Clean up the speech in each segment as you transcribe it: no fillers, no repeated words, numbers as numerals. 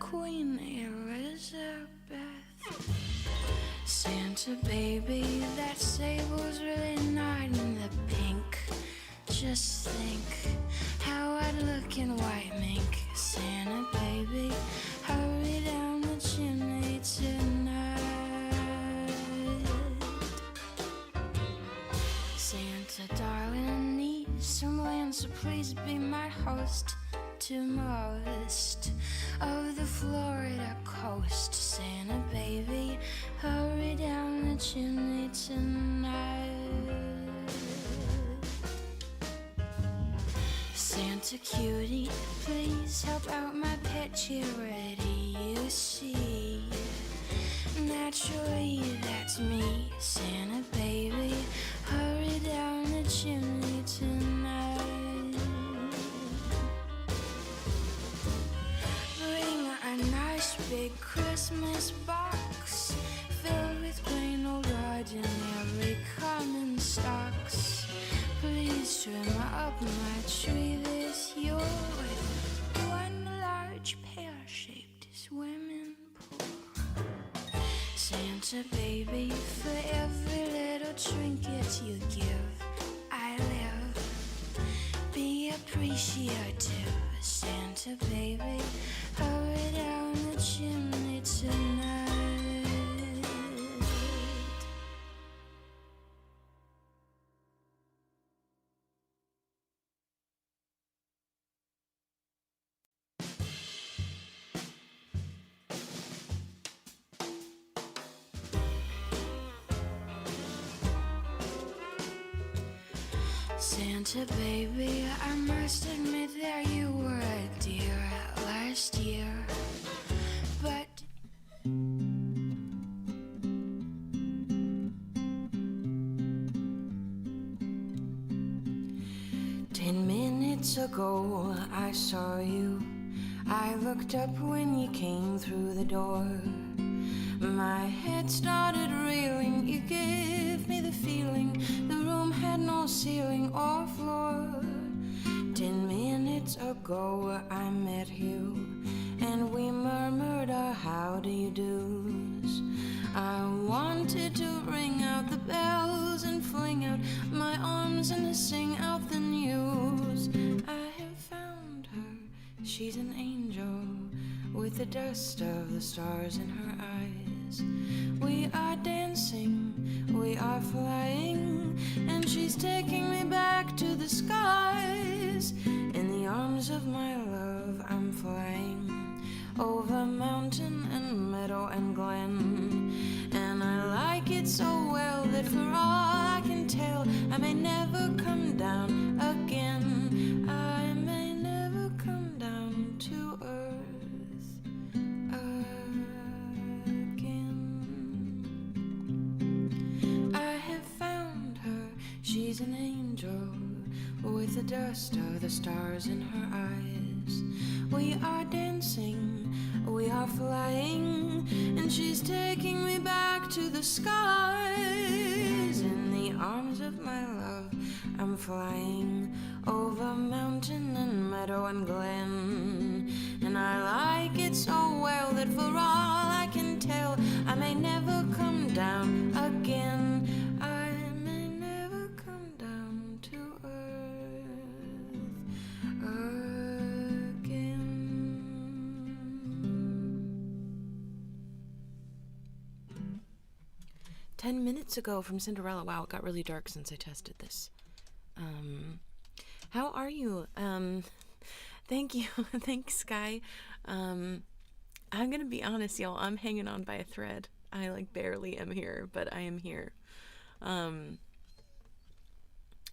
Queen Elizabeth. Santa baby, that sable's really not in the pink. Just think how I'd look in white mink. Santa baby, hurry down the chimney tonight. Santa darling, need some land, so please be my host to most of the Florida coast. Santa baby, hurry down the chimney tonight. Santa cutie, please help out my pet charity. You see, naturally that's me. Santa baby, hurry down the chimney tonight. Bring a nice big Christmas box filled with plain old ordinary common stocks. Please trim up my tree this year with one large pear-shaped swimming pool. Santa baby, for every little trinket you give, I live. Be appreciative. Santa baby, hurry down the chimney tonight. Santa baby, I must admit that you were a dear last year, but minutes ago I saw you. I looked up when you came through the door. My head started reeling. You gave me the feeling the room had no ceiling or floor. 10 minutes ago I met you, and we murmured our how do you do's. I wanted to ring out the bells and fling out my arms and sing out the news. I have found her, she's an angel with the dust of the stars in her eyes. We are dancing, we are flying, and she's taking me back to the skies. In the arms of my love I'm flying over mountain and meadow and glen, and I like it so well that for all I can tell I may never come down again. I may never come down to earth again. I have found her, she's an angel with the dust of the stars in her eyes. We are dancing, we are flying, and she's taking me back to the skies. In the arms of my love I'm flying over mountain and meadow and glen, and I like it so well that for all I can tell I may never come down again. I may never come down to earth again. 10 minutes ago from Cinderella. Wow, it got really dark since I tested this. How are you? Thank you. Thanks, Sky. I'm gonna be honest, y'all. I'm hanging on by a thread. I barely am here, but I am here. And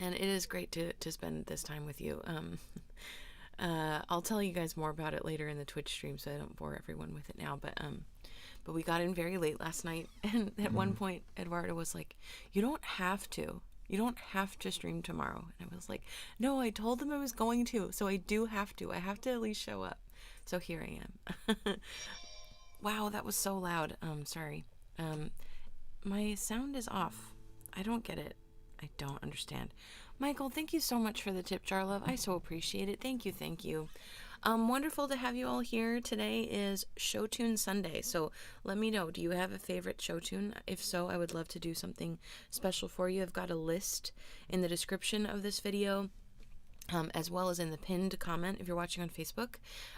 it is great to spend this time with you. I'll tell you guys more about it later in the Twitch stream, so I don't bore everyone with it now. But we got in very late last night, and at one point, Eduardo was like, "You don't have to. You don't have to stream tomorrow." And I was like, "No, I told them I was going to, so I do have to. I have to at least show up." So here I am. Wow, that was so loud. Sorry. My sound is off. I don't get it. I don't understand. Michael, thank you so much for the tip jar, love. I so appreciate it. Thank you, thank you. Wonderful to have you all here. Today is Showtune Sunday, so let me know, do you have a favorite show tune? If so, I would love to do something special for you. I've got a list in the description of this video, as well as in the pinned comment if you're watching on Facebook.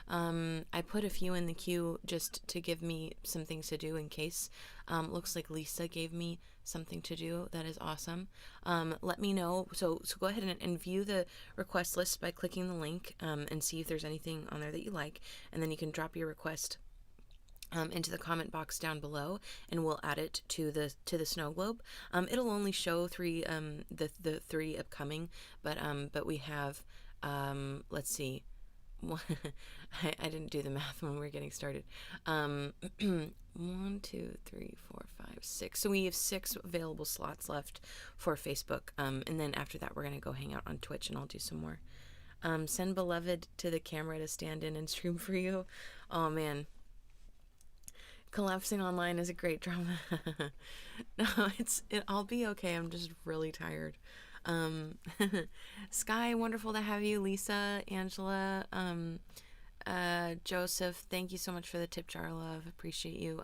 I put a few in the queue just to give me some things to do in case. Looks like Lisa gave me something to do. That is awesome. Let me know. So go ahead and view the request list by clicking the link and see if there's anything on there that you like, and then you can drop your request into the comment box down below, and we'll add it to the snow globe. It'll only show the three upcoming, but we have let's see. I didn't do the math when we were getting started. 1, 2, 3, 4, 5, 6. So we have 6 available slots left for Facebook. And then after that, we're gonna go hang out on Twitch, and I'll do some more. Send beloved to the camera to stand in and stream for you. Oh man. Collapsing online is a great drama. No, I'll be okay. I'm just really tired. Sky, wonderful to have you. Lisa, Angela, Joseph, thank you so much for the tip jar, love. Appreciate you.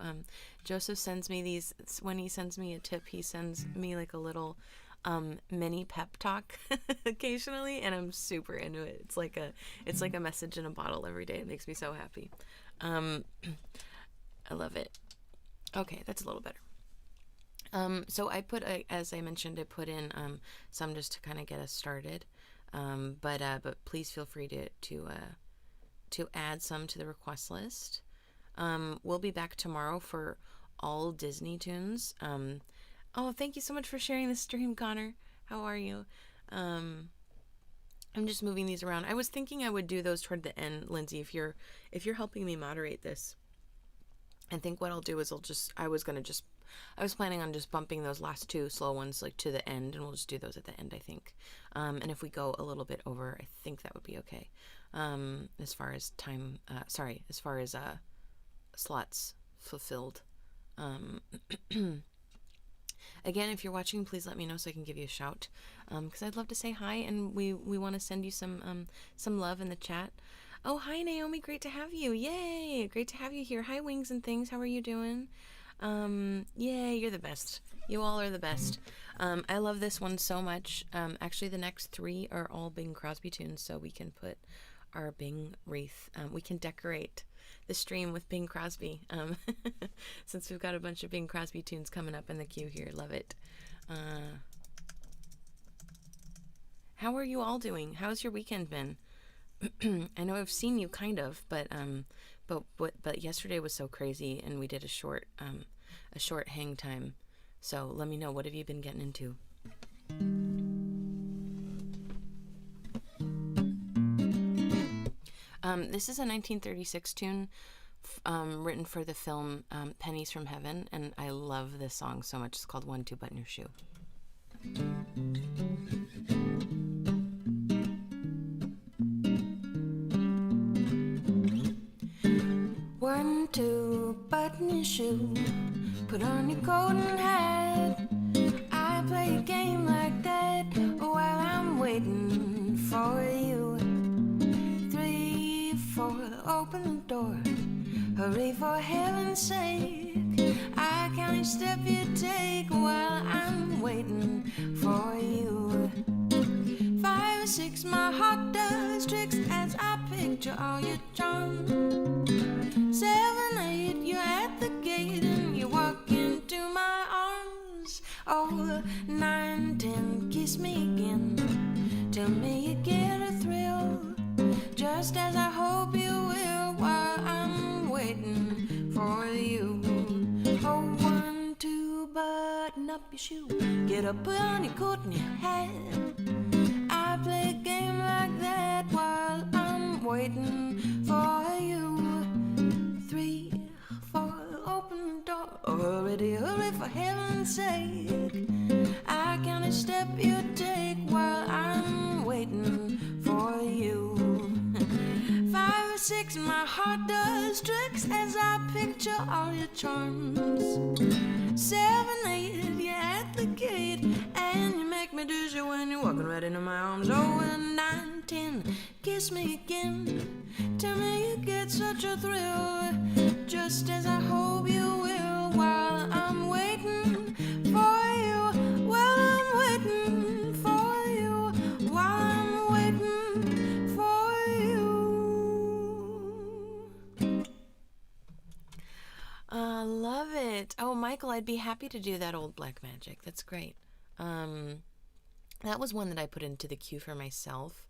Joseph sends me these, when he sends me a tip, he sends me like a little mini pep talk occasionally, and I'm super into it. It's like a message in a bottle every day. It makes me so happy. I love it. Okay, that's a little better. So I put, as I mentioned, I put in some just to kind of get us started. But please feel free to add some to the request list. We'll be back tomorrow for all Disney tunes. Oh, thank you so much for sharing the stream, Connor. How are you? I'm just moving these around. I was thinking I would do those toward the end, Lindsay, if you're helping me moderate this. I think what I'll do is I was planning on just bumping those last 2 slow ones like to the end, and we'll just do those at the end, I think. And if we go a little bit over, I think that would be okay. As far as time, as far as slots fulfilled. Again, if you're watching, please let me know so I can give you a shout, because I'd love to say hi, and we want to send you some love in the chat. Oh, hi, Naomi. Great to have you. Yay. Great to have you here. Hi, Wings and Things. How are you doing? Yay, you're the best. You all are the best. I love this one so much. Actually, the next 3 are all Bing Crosby tunes, so we can put our Bing wreath. We can decorate the stream with Bing Crosby, since we've got a bunch of Bing Crosby tunes coming up in the queue here. Love it. How are you all doing? How's your weekend been? I know I've seen you kind of, but yesterday was so crazy, and we did a short hang time. So let me know, what have you been getting into? This is a 1936 tune written for the film Pennies from Heaven, and I love this song so much. It's called 1, 2, Button Your Shoe. 1, 2, button your shoe, put on your coat and hat. I play a game like that while I'm waiting for you. 3, 4, open the door, hurry for heaven's sake. I count each step you take while I'm waiting for you. 5 or 6, my heart does tricks as I picture all your charms. 7, 8, you're at the gate and you walk into my arms. Oh, 9, 10, kiss me again. Tell me you get a thrill, just as I hope you will while I'm waiting for you. Oh, 1, 2, button up your shoe, get up, put on your coat and your hat. I play a game like that while I'm waiting for you. 3, 4, open the door, hurry, hurry for heaven's sake. I count each step you take while I'm waiting for you. 5 or 6, my heart does tricks as I picture all your charms. 7, 8, you're at the gate and you make me dizzy when you walking right into my arms. Oh, and 9, 10, kiss me again. Tell me you get such a thrill, just as I hope you will. While I'm waiting for you, while I'm waiting for you, while I'm waiting for you. Love it. Oh, Michael, I'd be happy to do that old black magic. That's great. That was one that I put into the queue for myself.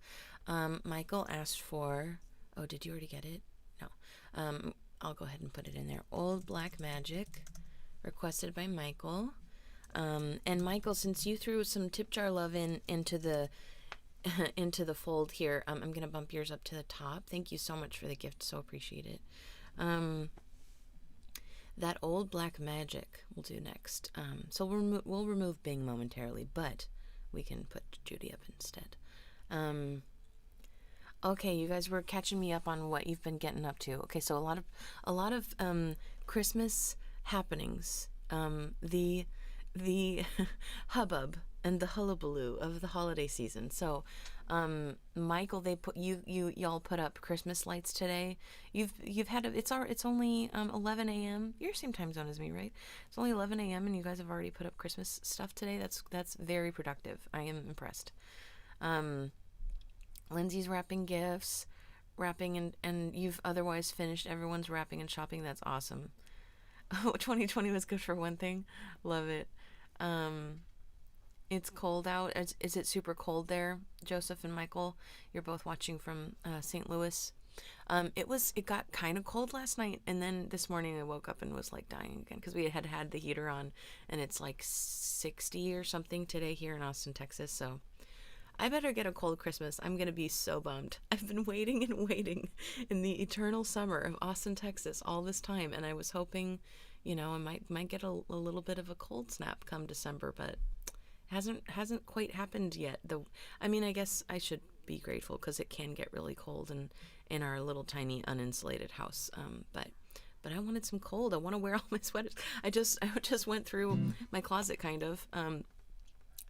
Michael asked for. Oh, did you already get it? No. I'll go ahead and put it in there. Old Black Magic, requested by Michael. And Michael, since you threw some tip jar love into the into the fold here, I'm gonna bump yours up to the top. Thank you so much for the gift. So appreciate it. That Old Black Magic we'll do next. So we'll remove Bing momentarily, but we can put Judy up instead. Okay, you guys were catching me up on what you've been getting up to. Okay, so a lot of Christmas happenings. The hubbub and the hullabaloo of the holiday season. So, Michael, they put y'all put up Christmas lights today. You've had it's only 11 a.m. You're same time zone as me, right? It's only 11 a.m. and you guys have already put up Christmas stuff today. That's very productive. I am impressed. Lindsay's wrapping gifts, and you've otherwise finished everyone's wrapping and shopping. That's awesome. Oh, 2020 was good for one thing. Love it. It's cold out. Is it super cold there, Joseph and Michael? You're both watching from St. Louis. It got kind of cold last night, and then this morning I woke up and was like dying again because we had the heater on, and it's like 60 or something today here in Austin, Texas. So I better get a cold Christmas. I'm gonna be so bummed. I've been waiting and waiting in the eternal summer of Austin, Texas all this time, and I was hoping, I might get a little bit of a cold snap come December, but hasn't quite happened yet. I guess I should be grateful because it can get really cold in our little tiny uninsulated house. But I wanted some cold. I want to wear all my sweaters. I just went through my closet kind of.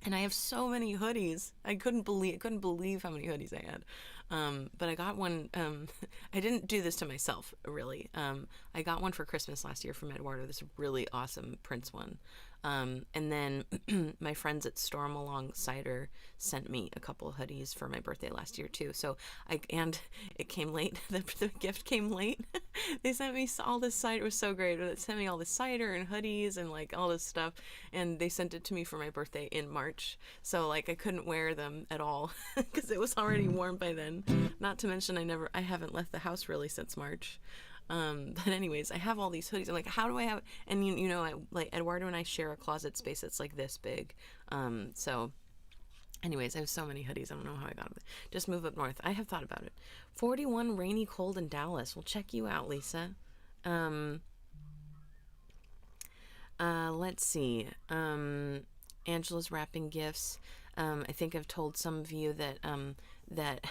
And I have so many hoodies. I couldn't believe how many hoodies I had. But I got one. I didn't do this to myself, really. I got one for Christmas last year from Eduardo, this really awesome Prince one. And then my friends at Storm Along Cider sent me a couple of hoodies for my birthday last year too. So and it came late. The gift came late. They sent me all this cider. It was so great. They sent me all this cider and hoodies and like all this stuff. And they sent it to me for my birthday in March. So like I couldn't wear them at all because it was already warm by then. Not to mention I haven't left the house really since March. But anyways, I have all these hoodies. I'm like, how do I have, and like Eduardo and I share a closet space that's like this big. So anyways, I have so many hoodies. I don't know how I got them. Just move up north. I have thought about it. 41 rainy cold in Dallas. We'll check you out, Lisa. Let's see. Angela's wrapping gifts. I think I've told some of you that that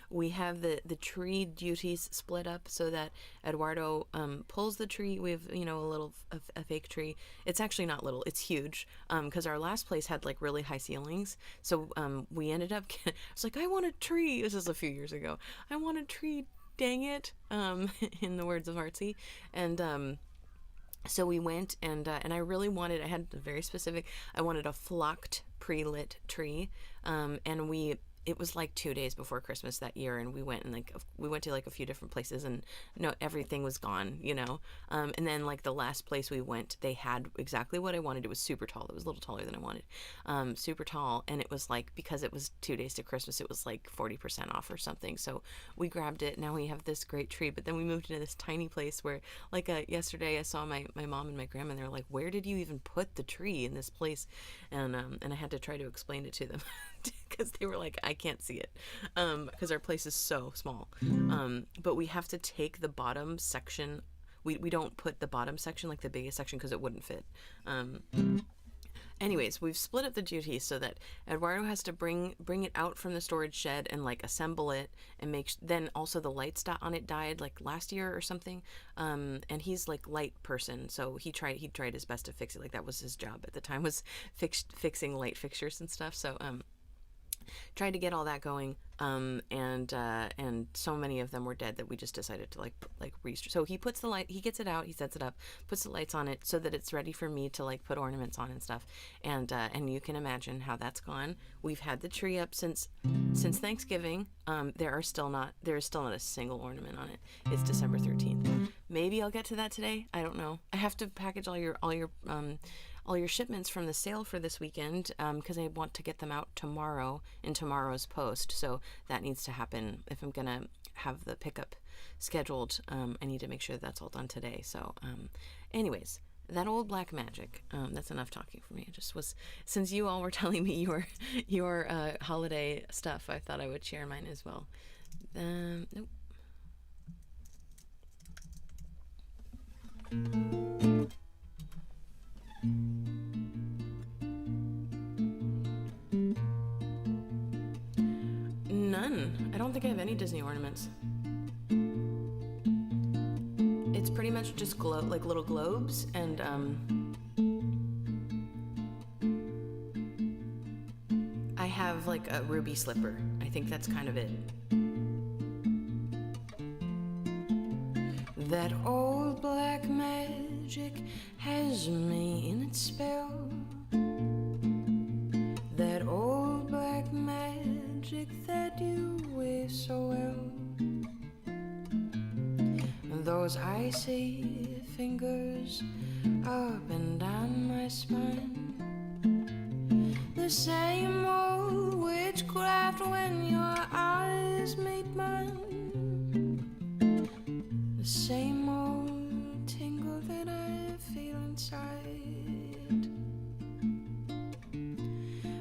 we have the tree duties split up so that Eduardo pulls the tree. We have a fake tree. It's actually not little, it's huge, because our last place had like really high ceilings, so we ended up I was like, I want a tree. This is a few years ago. I want a tree, dang it, in the words of Artsy. And so we went and I really wanted, I had a very specific, I wanted a flocked pre-lit tree, and it was like 2 days before Christmas that year, and we went to like a few different places, and no, everything was gone, and then like the last place we went, they had exactly what I wanted. It was super tall. It was a little taller than I wanted, super tall, and it was like, because it was 2 days to Christmas, it was like 40% off or something. So we grabbed it. Now we have this great tree. But then we moved into this tiny place where, like, yesterday I saw my mom and my grandma, and they're like, where did you even put the tree in this place? And I had to try to explain it to them because they were like, I can't see it, because our place is so small. But we have to take the bottom section. We don't put the bottom section, like the biggest section, because it wouldn't fit. Anyways, we've split up the duties so that Eduardo has to bring it out from the storage shed and like assemble it and then also the lights on it died like last year or something. And he's like light person, so he tried his best to fix it. Like that was his job at the time, was fixing light fixtures and stuff. So tried to get all that going. And so many of them were dead that we just decided to so he puts the light, he gets it out, he sets it up, puts the lights on it so that it's ready for me to like put ornaments on and stuff. And you can imagine how that's gone. We've had the tree up since Thanksgiving. There is still not a single ornament on it. It's December 13th. Maybe I'll get to that today. I don't know. I have to package all your shipments from the sale for this weekend, because I want to get them out tomorrow in tomorrow's post. So that needs to happen. If I'm gonna have the pickup scheduled, I need to make sure that's all done today. So anyways, that old black magic. That's enough talking for me. It just was, since you all were telling me your holiday stuff, I thought I would share mine as well. Nope. None. I don't think I have any Disney ornaments. It's pretty much just like little globes and I have like a ruby slipper. I think that's kind of it. That old black magic has me in its spell. That old black magic that you wear so well. Those icy fingers up and down my spine. The same old witchcraft when your eyes meet mine. The same old tingle that I feel inside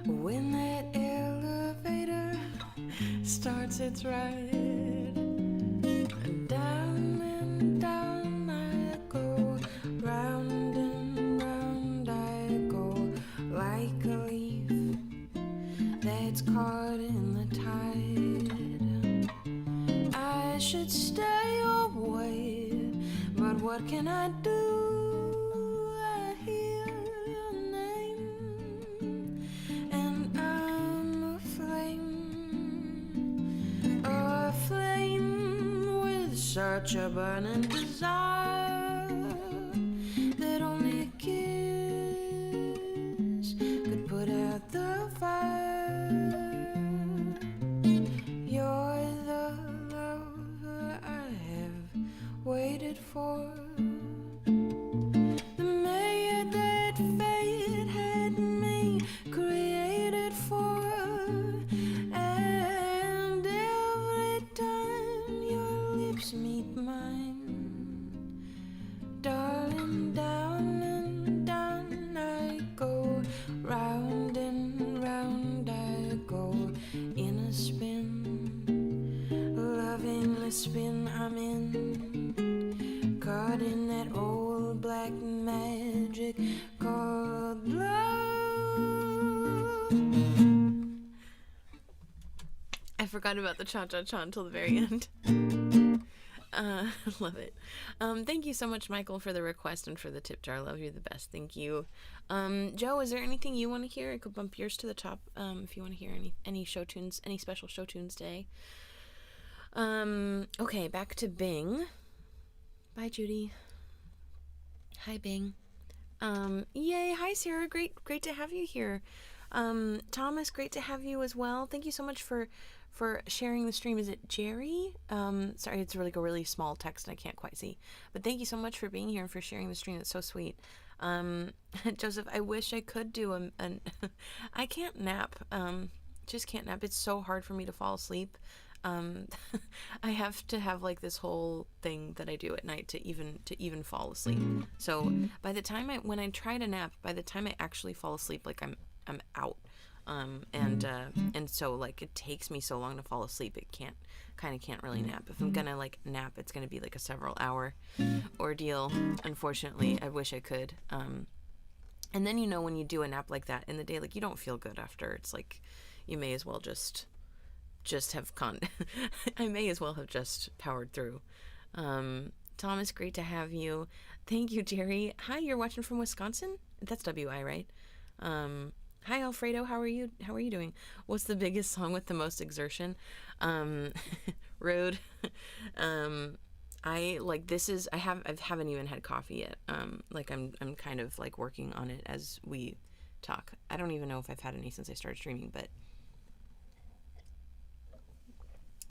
when that elevator starts its ride. And down I go, round and round I go, like a leaf that's caught in the tide. I should stay away, but what can I do? I hear your name, and I'm a flame with such a burning desire that only a kiss could put out the fire. You're the lover I have waited for, the maid that fate had me created for. And every time your lips meet mine, darling, down and down I go, round and round I go, in a spin, loving the spin I'm in, caught in that old black magic called love. I forgot about the cha-cha-cha until the very end. Love it. Thank you so much, Michael, for the request and for the tip jar. Love, you're the best. Thank you. Joe, is there anything you want to hear? I could bump yours to the top if you want to hear any show tunes, any special show tunes today. Okay, back to Bing. Bye, Judy. Hi, Bing. Yay. Hi, Sarah. Great to have you here. Thomas, great to have you as well. Thank you so much for sharing the stream. Is it Jerry? Sorry, it's really small text and I can't quite see. But thank you so much for being here and for sharing the stream. It's so sweet. Joseph, I wish I could do I can't nap. Just can't nap. It's so hard for me to fall asleep. I have to have like this whole thing that I do at night to even fall asleep. So by the time when I try to nap, by the time I actually fall asleep, like I'm out. And so like it takes me so long to fall asleep. It can't really nap. If I'm gonna like nap, it's gonna be like a several hour ordeal. Unfortunately, I wish I could. And then when you do a nap like that in the day, like you don't feel good after. It's like you may as well just have I may as well have just powered through. Thomas, great to have you. Thank you, Jerry. Hi, you're watching from Wisconsin? That's WI, right? Hi Alfredo, how are you? How are you doing? What's the biggest song with the most exertion? Um, Road. um, I like this is I haven't even had coffee yet. Like I'm kind of like working on it as we talk. I don't even know if I've had any since I started streaming, but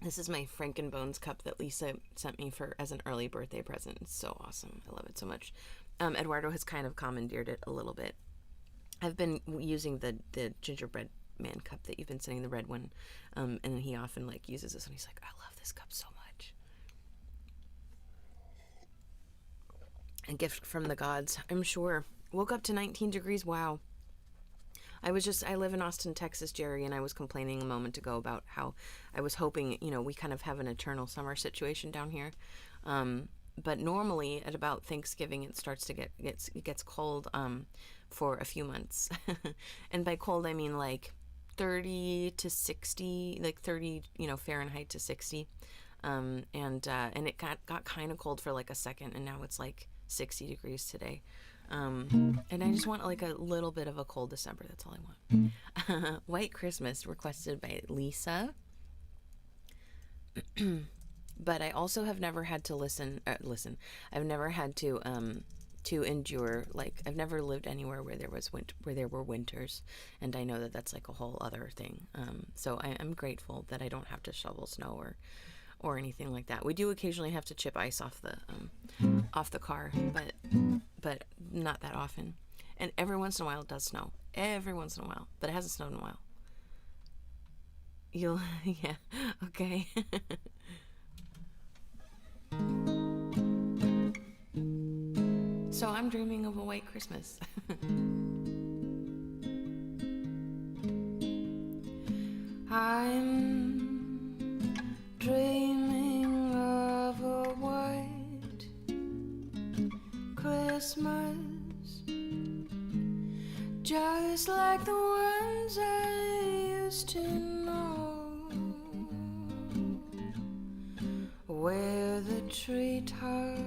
this is my Frankenbones cup that Lisa sent me for as an early birthday present. It's so awesome. I love it so much. Eduardo has kind of commandeered it a little bit. I've been using the gingerbread man cup that you've been sending, the red one, and he often like uses this, and he's like, "I love this cup so much." A gift from the gods, I'm sure. Woke up to 19 degrees. Wow. I live in Austin, Texas, Jerry, and I was complaining a moment ago about how I was hoping, we kind of have an eternal summer situation down here. But normally at about Thanksgiving, it starts to it gets cold, for a few months. And by cold, I mean like 30 to 60, like 30, Fahrenheit to 60. And it got kind of cold for like a second, and now it's like 60 degrees today. And I just want like a little bit of a cold December. That's all I want. White Christmas requested by Lisa. But I also have never had to listen. I've never had to endure, like I've never lived anywhere where there were winters, and I know that that's like a whole other thing. So I'm grateful that I don't have to shovel snow or anything like that. We do occasionally have to chip ice off the car, but not that often. And every once in a while it does snow. Every once in a while, but it hasn't snowed in a while. Yeah, okay. So I'm dreaming of a white Christmas. I'm dreaming of a white Christmas, just like the ones I used to know, where the treetops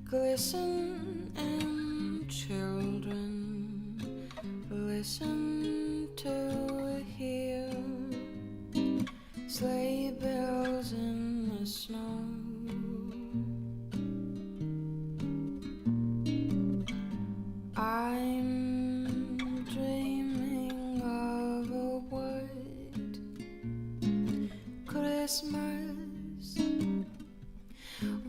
glisten and children listen to hear sleigh bells in the snow. I'm dreaming of a white Christmas,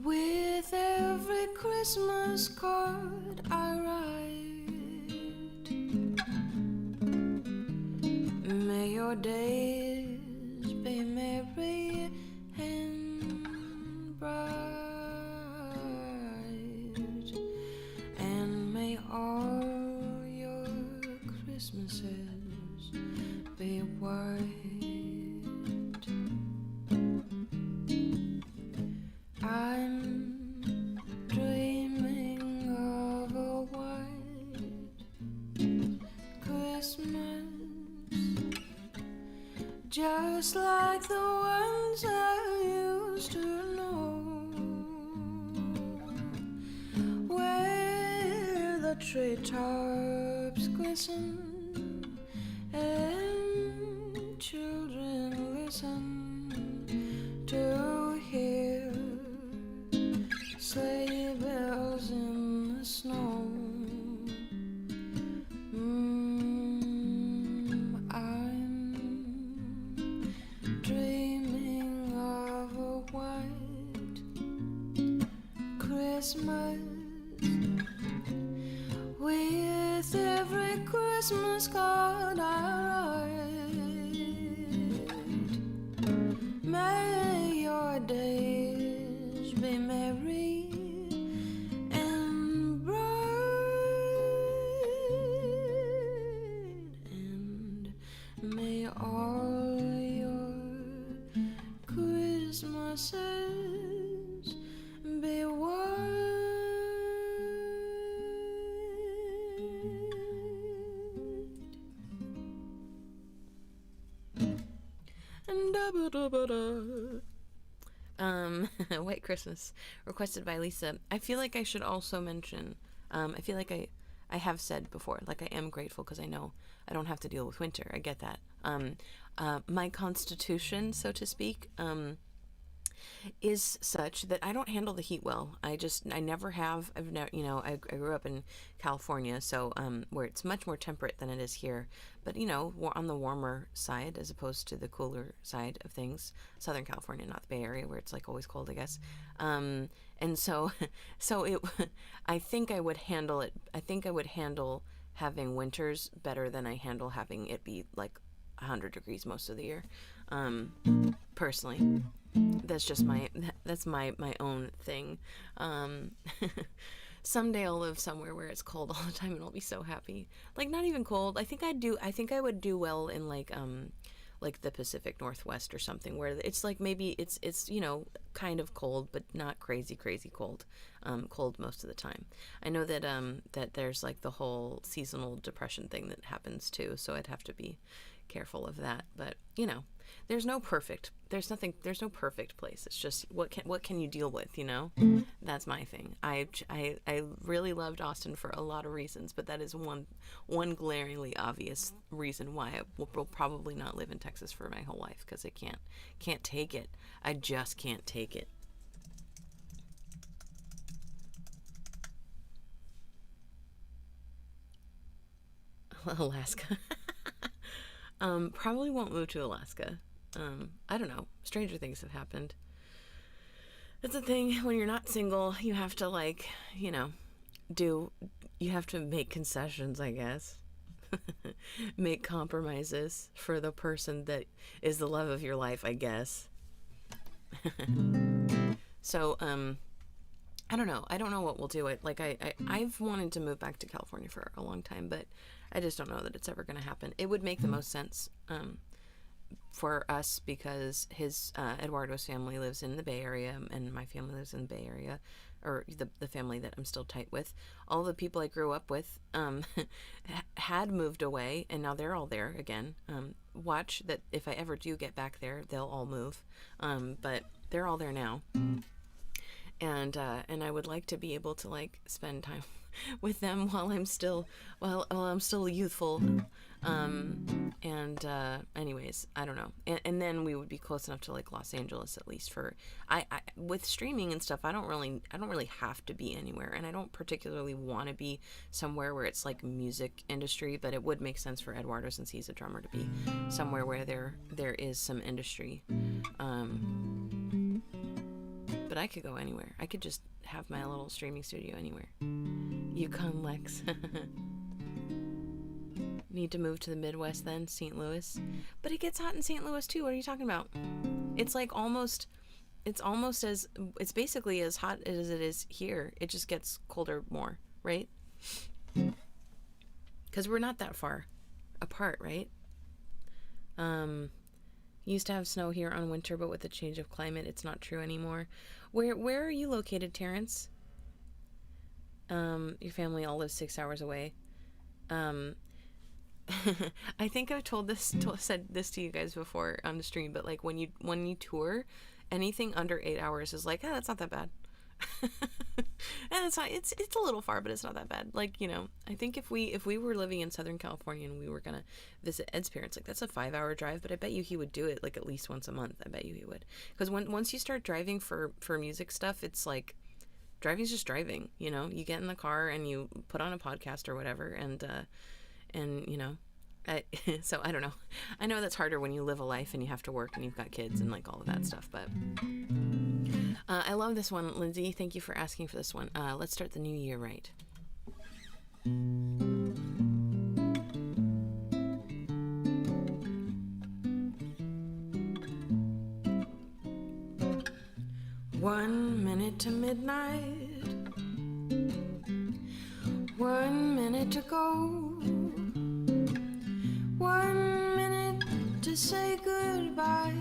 with every Christmas card I write. May your days be merry and bright, and may all your Christmases be white. I'm dreaming of a white Christmas, just like the ones I used to know, where the treetops glisten and children listen to hear sleigh bells in the snow. I'm dreaming of a white Christmas, with every Christmas card I write. May your days be merry and bright, and may all your Christmases be white. And White Christmas requested by Lisa. I feel like I should also mention, I feel like I have said before, like, I am grateful because I know I don't have to deal with winter. I get that. My constitution, so to speak, is such that I don't handle the heat well. I never have. I've never, I grew up in California, so where it's much more temperate than it is here, but on the warmer side as opposed to the cooler side of things. Southern California, not the Bay Area, where it's like always cold, I guess. And so, so it, I think I would handle it. I think I would handle having winters better than I handle having it be like 100 degrees most of the year. Personally, that's my own thing. Someday I'll live somewhere where it's cold all the time and I'll be so happy. Like, not even cold. I think I would do well in like the Pacific Northwest or something, where it's like, maybe it's kind of cold but not crazy cold. Cold most of the time. I know that that there's like the whole seasonal depression thing that happens too, so I'd have to be careful of that. But there's no perfect place. It's just what can you deal with, That's my thing. I really loved Austin for a lot of reasons, but that is one glaringly obvious reason why I will probably not live in Texas for my whole life, because I can't take it. I just can't take it. Alaska. Probably won't move to Alaska. I don't know. Stranger things have happened. That's the thing. When you're not single, you have to you have to make concessions, I guess. Make compromises for the person that is the love of your life, I guess. So, I don't know. I don't know what we'll do. I've wanted to move back to California for a long time, but I just don't know that it's ever going to happen. It would make the most sense for us, because Eduardo's family lives in the Bay Area and my family lives in the Bay Area, or the family that I'm still tight with. All the people I grew up with had moved away, and now they're all there again. Watch that if I ever do get back there, they'll all move. But they're all there now. And I would like to be able to spend time with them while I'm still youthful. Anyways, I don't know. And then we would be close enough to Los Angeles, at least for I with streaming and stuff. I don't really have to be anywhere, and I don't particularly want to be somewhere where it's like music industry, but it would make sense for Eduardo, since he's a drummer, to be somewhere where there is some industry. But I could go anywhere. I could just have my little streaming studio anywhere. Yukon Lex. Need to move to the Midwest then, St. Louis. But it gets hot in St. Louis too. What are you talking about? It's it's basically as hot as it is here. It just gets colder more, right? Because we're not that far apart, right? Used to have snow here on winter, but with the change of climate, it's not true anymore. Where are you located, Terrence? Your family all lives 6 hours away. I think I've said this to you guys before on the stream, but when you tour, anything under 8 hours is that's not that bad. And it's a little far, but it's not that bad. I think if we were living in Southern California and we were gonna visit Ed's parents, that's a 5-hour drive, but I bet you he would do it at least once a month. I bet you he would, because once you start driving for music stuff, it's driving's just driving. You get in the car and you put on a podcast or whatever, and so I don't know. I know that's harder when you live a life and you have to work and you've got kids and all of that stuff, but I love this one, Lindsay. Thank you for asking for this one. Let's start the new year right. One minute to midnight, 1 minute to go, 1 minute to say goodbye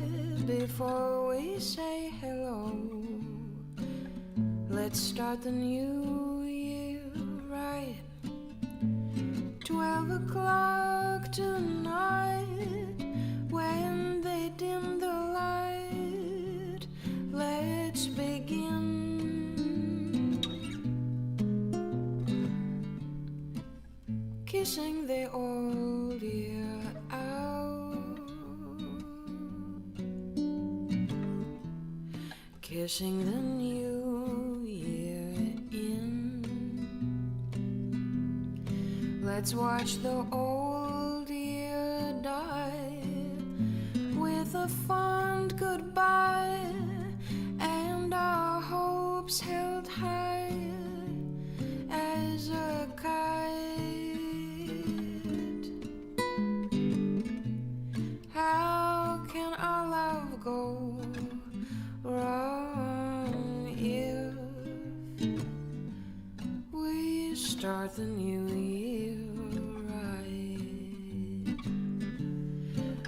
before we say hello. Let's start the new year right. 12 o'clock tonight, when they dim the light, let's begin. kissing the new year in. Let's watch the old year die with a fond goodbye and our hopes held high as a kite. How can our love go wrong if we start the new year right?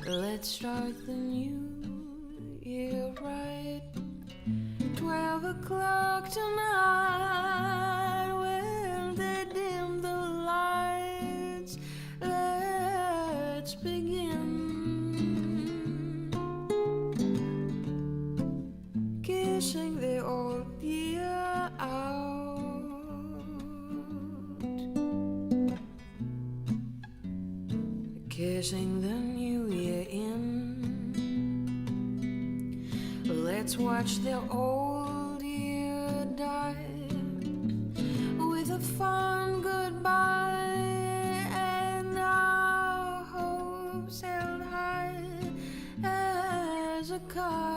Let's start the new year right. 12 o'clock tonight when they dim the lights. Let's begin. Kissing the old year out, kissing the new year in. Let's watch the old year die with a fond goodbye and our hopes held high as a kite.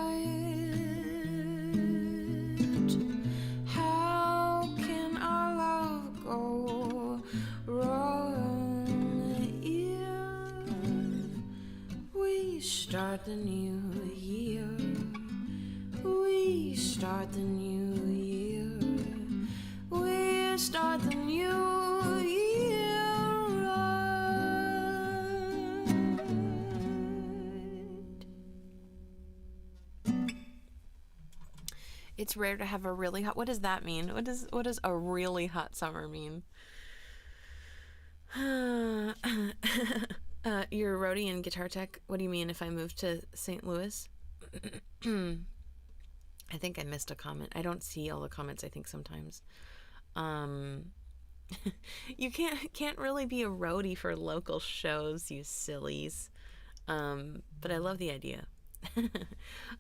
How can our love go wrong if we start the new year? We start the new year. We start the new year right. It's rare to have a really hot. What does that mean? What does a really hot summer mean? You're a roadie and guitar tech. What do you mean if I move to St. Louis? I think I missed a comment. I don't see all the comments, I think, sometimes. You can't really be a roadie for local shows, you sillies. But I love the idea.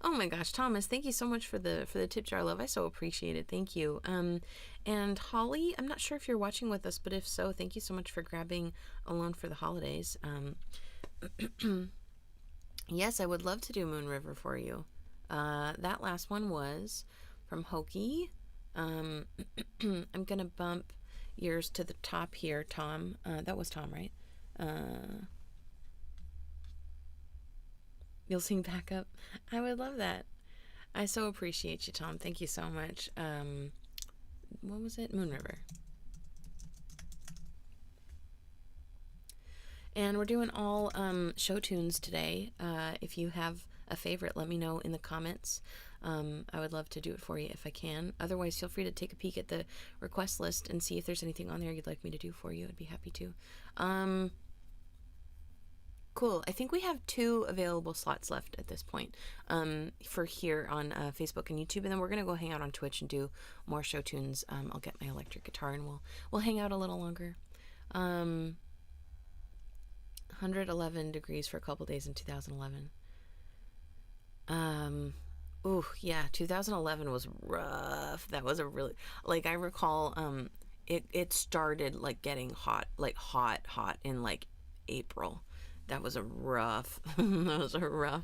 Oh my gosh, Thomas, thank you so much for the tip jar love. I so appreciate it. Thank you. And Holly, I'm not sure if you're watching with us, but if so, thank you so much for grabbing Alone for the Holidays. Yes, I would love to do Moon River for you. That last one was from Hokie. I'm gonna bump yours to the top here, Tom. That was Tom, right? You'll sing backup. I would love that. I so appreciate you, Tom. Thank you so much. What was it? Moon River. And we're doing all show tunes today. If you have a favorite, let me know in the comments. I would love to do it for you if I can. Otherwise, feel free to take a peek at the request list and see if there's anything on there you'd like me to do for you. I'd be happy to. Cool. I think we have 2 available slots left at this point for here on Facebook and YouTube, and then we're gonna go hang out on Twitch and do more show tunes. I'll get my electric guitar and we'll hang out a little longer. 111 degrees for a couple days in 2011. Ooh, yeah, 2011 was rough. That was a really, like, I recall, it started, like, getting hot in, like, April. That was a rough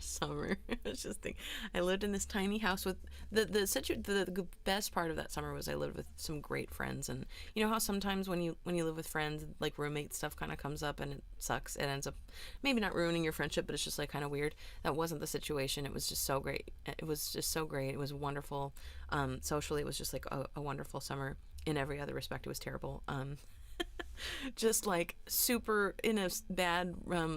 summer. I was just thinking, I lived in this tiny house with the best part of that summer was I lived with some great friends, and you know how sometimes when you live with friends, like roommate stuff kind of comes up and it sucks. It ends up maybe not ruining your friendship, but it's just like kind of weird. That wasn't the situation. It was just so great. It was just so great. It was wonderful. Socially, it was just like a wonderful summer. In every other respect, it was terrible. Just like super in a bad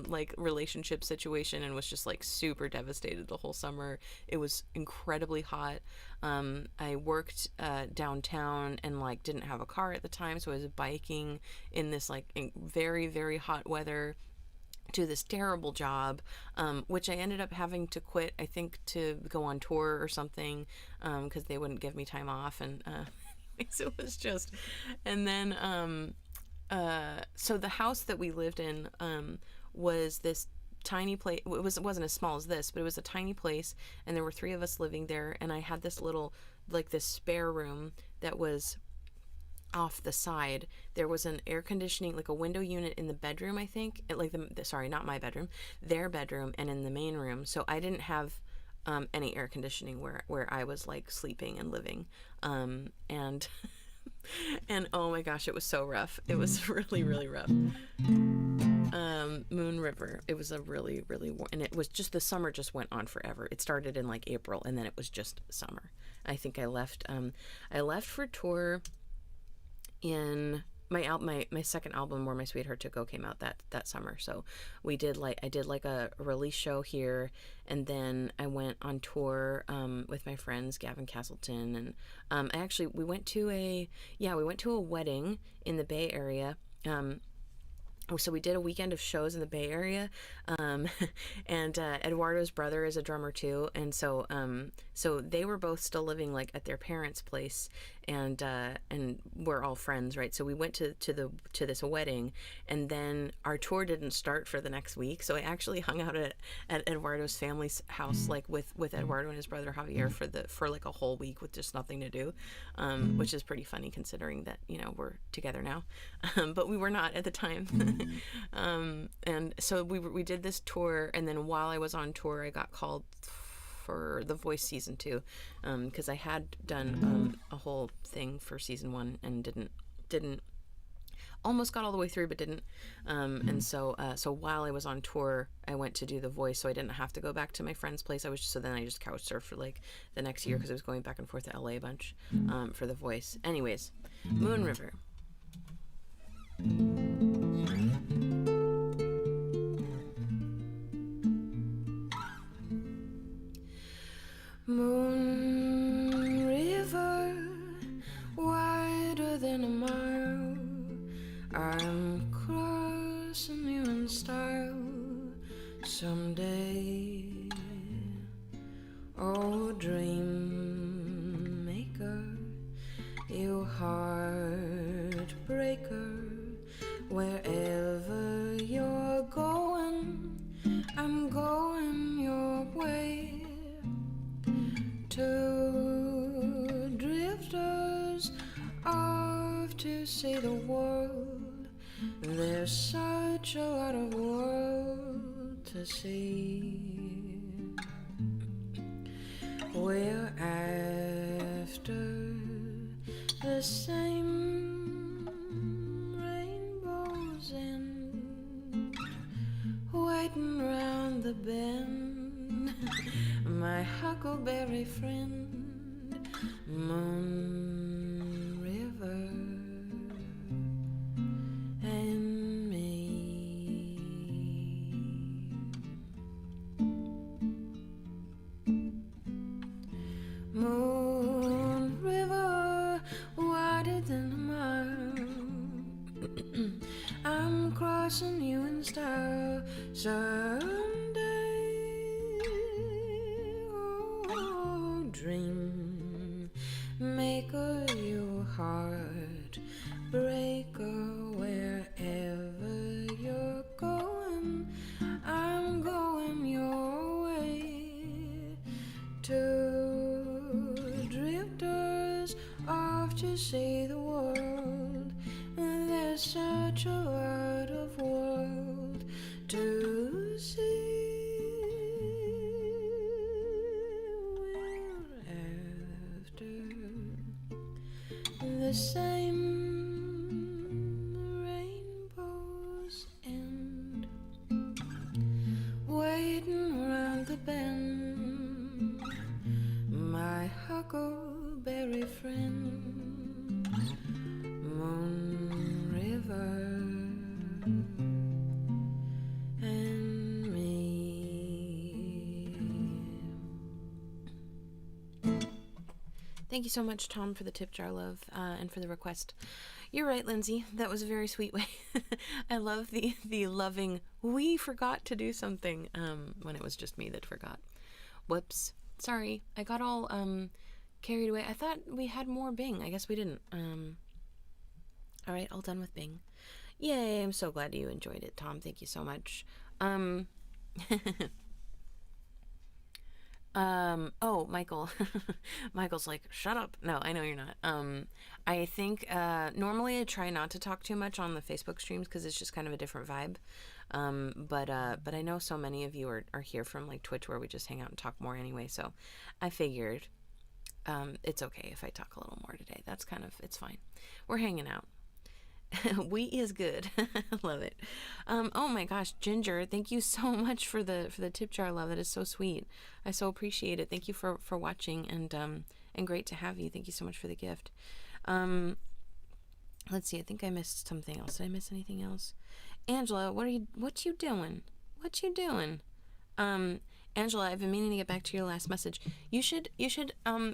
like relationship situation, and was just like super devastated the whole summer. It was incredibly hot. I worked downtown and like didn't have a car at the time, so I was biking in this like very, very hot weather to this terrible job, which I ended up having to quit, I think, to go on tour or something, because they wouldn't give me time off. And it was just, and then so the house that we lived in was this tiny place. It wasn't as small as this, but it was a tiny place, and there were 3 of us living there, and I had this little, like, this spare room that was off the side. There was an air conditioning, like a window unit in the bedroom, I think, like sorry, not my bedroom, their bedroom, and in the main room. So I didn't have any air conditioning where I was like sleeping and living, and and oh my gosh, it was so rough. It was really, really rough. Moon River. It was a really, really warm, and it was just, the summer just went on forever. It started in like April, and then it was just summer. I think I left for tour in my second album, Where My Sweetheart to Go, came out that summer. So I did like a release show here, and then I went on tour with my friends Gavin Castleton, and we went to a wedding in the Bay Area. So we did a weekend of shows in the Bay Area, and Eduardo's brother is a drummer too, and so they were both still living like at their parents' place, and we're all friends, right? So we went to this wedding, and then our tour didn't start for the next week. So I actually hung out at Eduardo's family's house, like with Eduardo and his brother Javier for like a whole week with just nothing to do, which is pretty funny considering that we're together now, but we were not at the time. And so we did this tour, and then while I was on tour, I got called for The Voice season 2, because I had done a whole thing for season 1 and didn't almost got all the way through, but didn't. And so while I was on tour, I went to do The Voice, so I didn't have to go back to my friend's place. Then I just couch surfed for like the next year, because I was going back and forth to LA a bunch for The Voice. Anyways, Moon River. Moon River, wider than a mile, I'm crossing you in style someday. Oh, dream maker, you heartbreaker, wherever you're going, I'm going your way. Two drifters off to see the world. There's such a lot of world to see. We're after the same rainbows and waiting round the bend. My huckleberry friend, Moon River, and me. Moon River, wider than a mile, I'm crossing you in style someday. Oh, dream maker, you heart breaker, wherever you're going, I'm going your way. Two drifters off to see the world, and there's such a lot of world to see. The same rainbows and waiting around the bend. My huckleberry friend, Moon River, and me. Thank you so much, Tom, for the tip jar, love, and for the request. You're right, Lindsay. That was a very sweet way. I love the loving, we forgot to do something, when it was just me that forgot. Whoops. Sorry. I got all carried away. I thought we had more Bing. I guess we didn't. All right, all done with Bing. Yay, I'm so glad you enjoyed it, Tom. Thank you so much. Oh, Michael. Michael's like, shut up. No, I know you're not. I think, normally I try not to talk too much on the Facebook streams because it's just kind of a different vibe. But I know so many of you are here from like Twitch where we just hang out and talk more anyway. So I figured, it's okay if I talk a little more today. It's fine. We're hanging out. We is good. Love it. Oh my gosh, Ginger, thank you so much for the tip jar, love. That is so sweet. I so appreciate it. Thank you for watching, and great to have you. Thank you so much for the gift. Let's see. I think I missed something else. Did I miss anything else? Angela, what you doing? What you doing? Angela, I've been meaning to get back to your last message. You should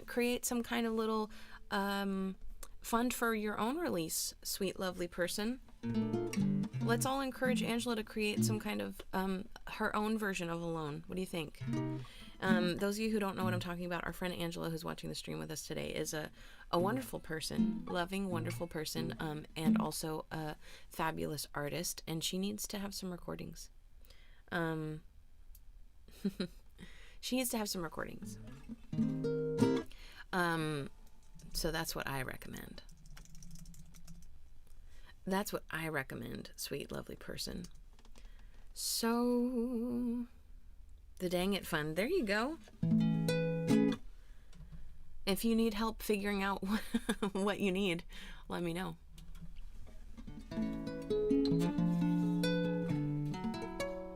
create some kind of little fund for your own release, sweet, lovely person. Let's all encourage Angela to create some kind of her own version of Alone. What do you think? Those of you who don't know what I'm talking about, our friend Angela, who's watching the stream with us today, is a wonderful person, loving, wonderful person, and also a fabulous artist, and she needs to have some recordings. She needs to have some recordings. So that's what I recommend. That's what I recommend, sweet, lovely person. So, the Dang It Fund. There you go. If you need help figuring out what you need, let me know.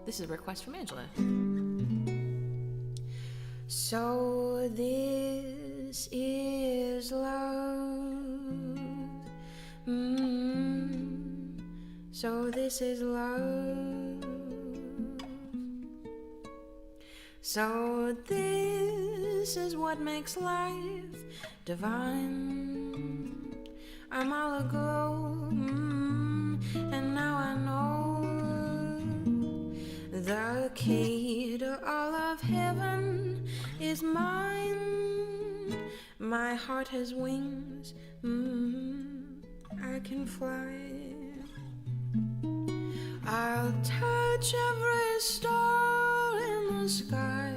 This is a request from Angela. So this is love. So this is love. So this is what makes life divine. I'm all aglow, and now I know the key to all of heaven is mine. My heart has wings, I can fly. I'll touch every star in the sky.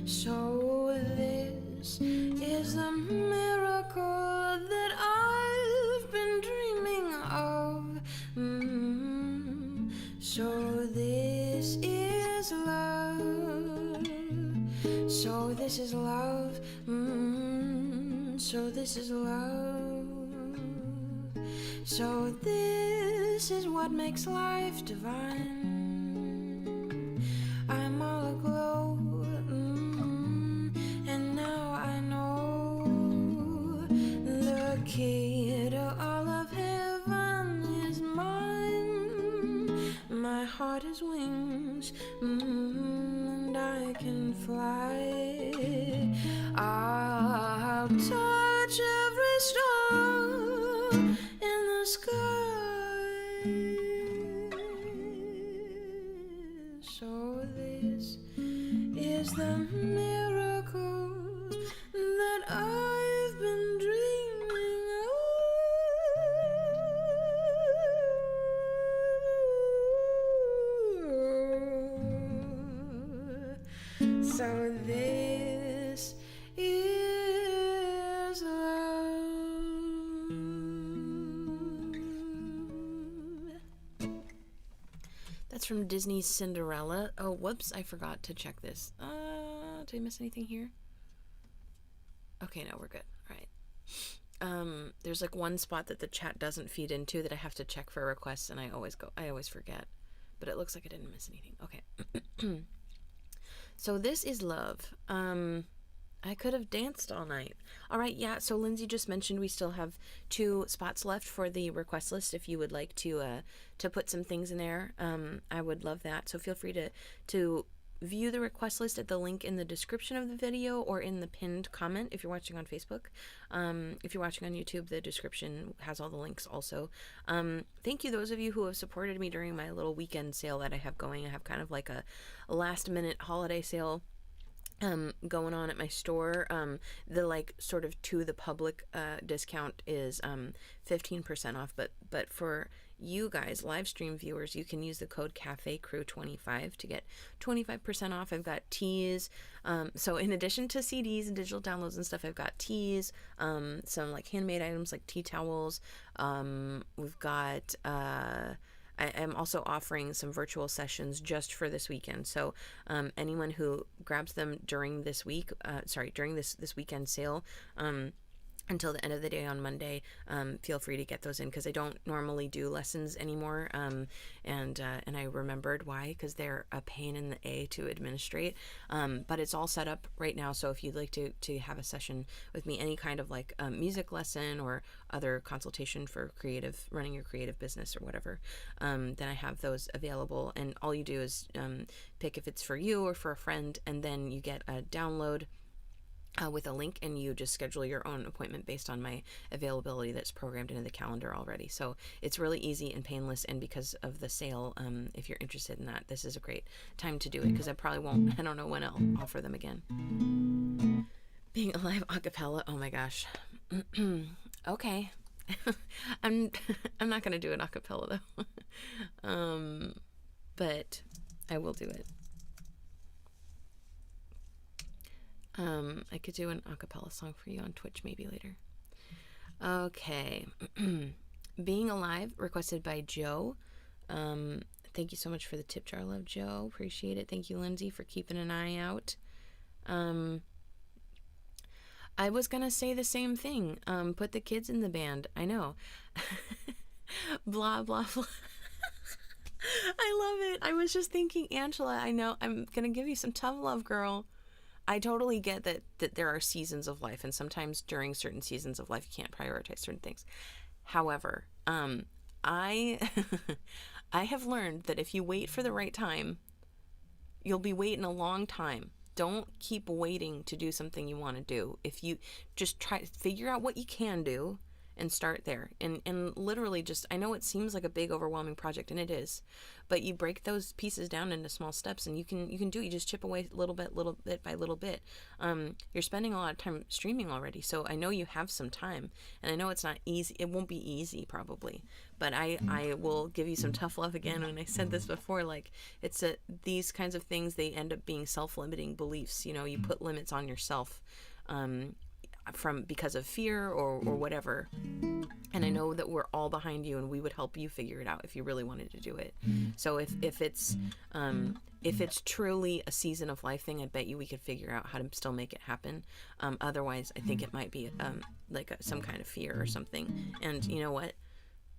So this is the miracle that I've been dreaming of. So this is love. So this is love. So this is love. So this is what makes life divine. I'm all aglow, and now I know the key to all of heaven is mine. My heart has wings, and I can fly. I'll touch every star in the sky. So this is the miracle that I've been dreaming of. So this is love. That's from Disney's Cinderella. Oh, whoops, I forgot to check this. Did I miss anything here? Okay, no, we're good. All right. There's like one spot that the chat doesn't feed into that I have to check for requests, and I always forget. But it looks like I didn't miss anything. Okay. So this is love. I could have danced all night. All right, yeah, so Lindsay just mentioned we still have 2 spots left for the request list if you would like to put some things in there. I would love that. So feel free to view the request list at the link in the description of the video or in the pinned comment if you're watching on Facebook. If you're watching on YouTube, the description has all the links also. Thank you those of you who have supported me during my little weekend sale that I have going. I have kind of like a last minute holiday sale going on at my store. The like sort of to the public discount is 15% off, but for you guys, live stream viewers, you can use the code CAFECREW25 to get 25% off. I've got teas. So in addition to CDs and digital downloads and stuff, I've got teas, some like handmade items like tea towels. We've got, I am also offering some virtual sessions just for this weekend. So anyone who grabs them during this week, during this weekend sale, until the end of the day on Monday, feel free to get those in, because I don't normally do lessons anymore, and I remembered why, because they're a pain in the A to administrate, but it's all set up right now. So if you'd like to have a session with me, any kind of like music lesson or other consultation for running your creative business or whatever, then I have those available, and all you do is pick if it's for you or for a friend, and then you get a download with a link, and you just schedule your own appointment based on my availability that's programmed into the calendar already. So it's really easy and painless, and because of the sale, if you're interested in that, this is a great time to do it, because I probably won't, I don't know when I'll offer them again. Being a live acapella, oh my gosh. Okay. I'm not gonna do an acapella though. But I will do it. I could do an acapella song for you on Twitch maybe later. Okay. Being Alive, requested by Joe. Thank you so much for the tip jar, love, Joe. Appreciate it. Thank you, Lindsay, for keeping an eye out. I was gonna say the same thing. Put the kids in the band. I know. Blah, blah, blah. I love it. I was just thinking, Angela, I know I'm gonna give you some tough love, girl. I totally get that there are seasons of life, and sometimes during certain seasons of life you can't prioritize certain things. However, I I have learned that if you wait for the right time, you'll be waiting a long time. Don't keep waiting to do something you want to do. If you just try to figure out what you can do and start there, and literally just, I know it seems like a big overwhelming project, and it is, but you break those pieces down into small steps, and you can do it. You just chip away little bit by little bit. You're spending a lot of time streaming already, so I know you have some time, and I know it's not easy. It won't be easy probably, but I will give you some tough love again. When I said this before, like, it's these kinds of things, they end up being self-limiting beliefs. You know, you put limits on yourself, because of fear or whatever. And I know that we're all behind you, and we would help you figure it out if you really wanted to do it. So if it's truly a season of life thing, I bet you we could figure out how to still make it happen. Otherwise, I think it might be some kind of fear or something. And you know what?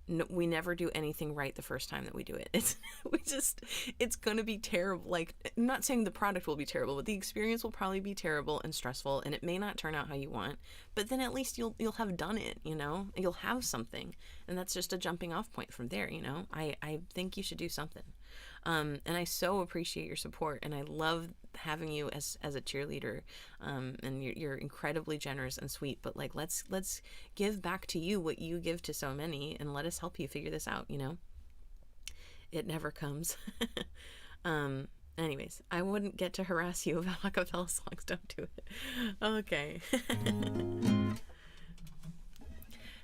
No, we never do anything right the first time that we do it. It's gonna be terrible. Like, I'm not saying the product will be terrible, but the experience will probably be terrible and stressful, and it may not turn out how you want, but then at least you'll have done it, you know? You'll have something, and that's just a jumping off point from there, you know? I think you should do something. And I so appreciate your support, and I love having you as a cheerleader, and you're incredibly generous and sweet, but like, let's give back to you what you give to so many, and let us help you figure this out, you know? It never comes. Anyways, I wouldn't get to harass you about acapella songs. Don't do it. Okay.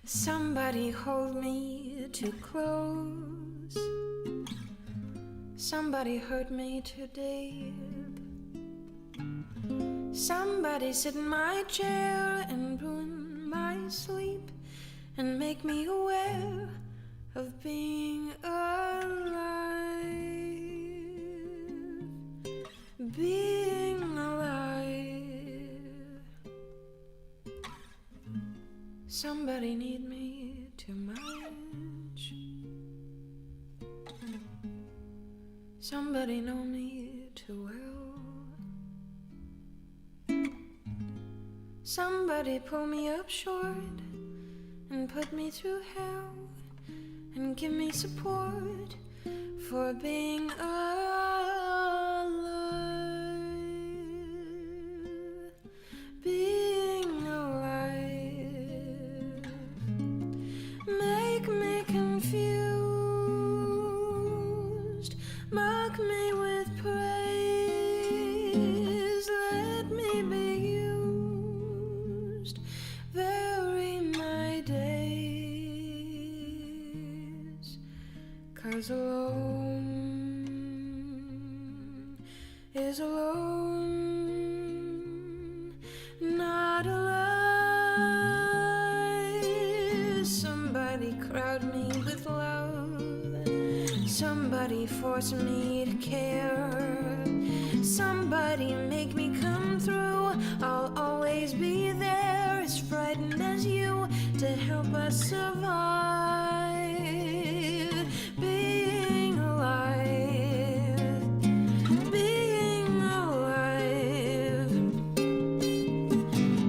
Somebody hold me too close. Somebody hurt me too deep. Somebody sit in my chair and ruin my sleep, and make me aware of being alive. Being alive. Somebody need me too much. Somebody know me too well. Somebody pull me up short and put me through hell, and give me support for being alive. Being alive. Make me confused, mock me with praise, let me be used, vary my days. 'Cause alone, not alive. Somebody crowd me with love. Somebody force me to care. Somebody make me come through. I'll always be there, as frightened as you, to help us survive. Being alive, being alive.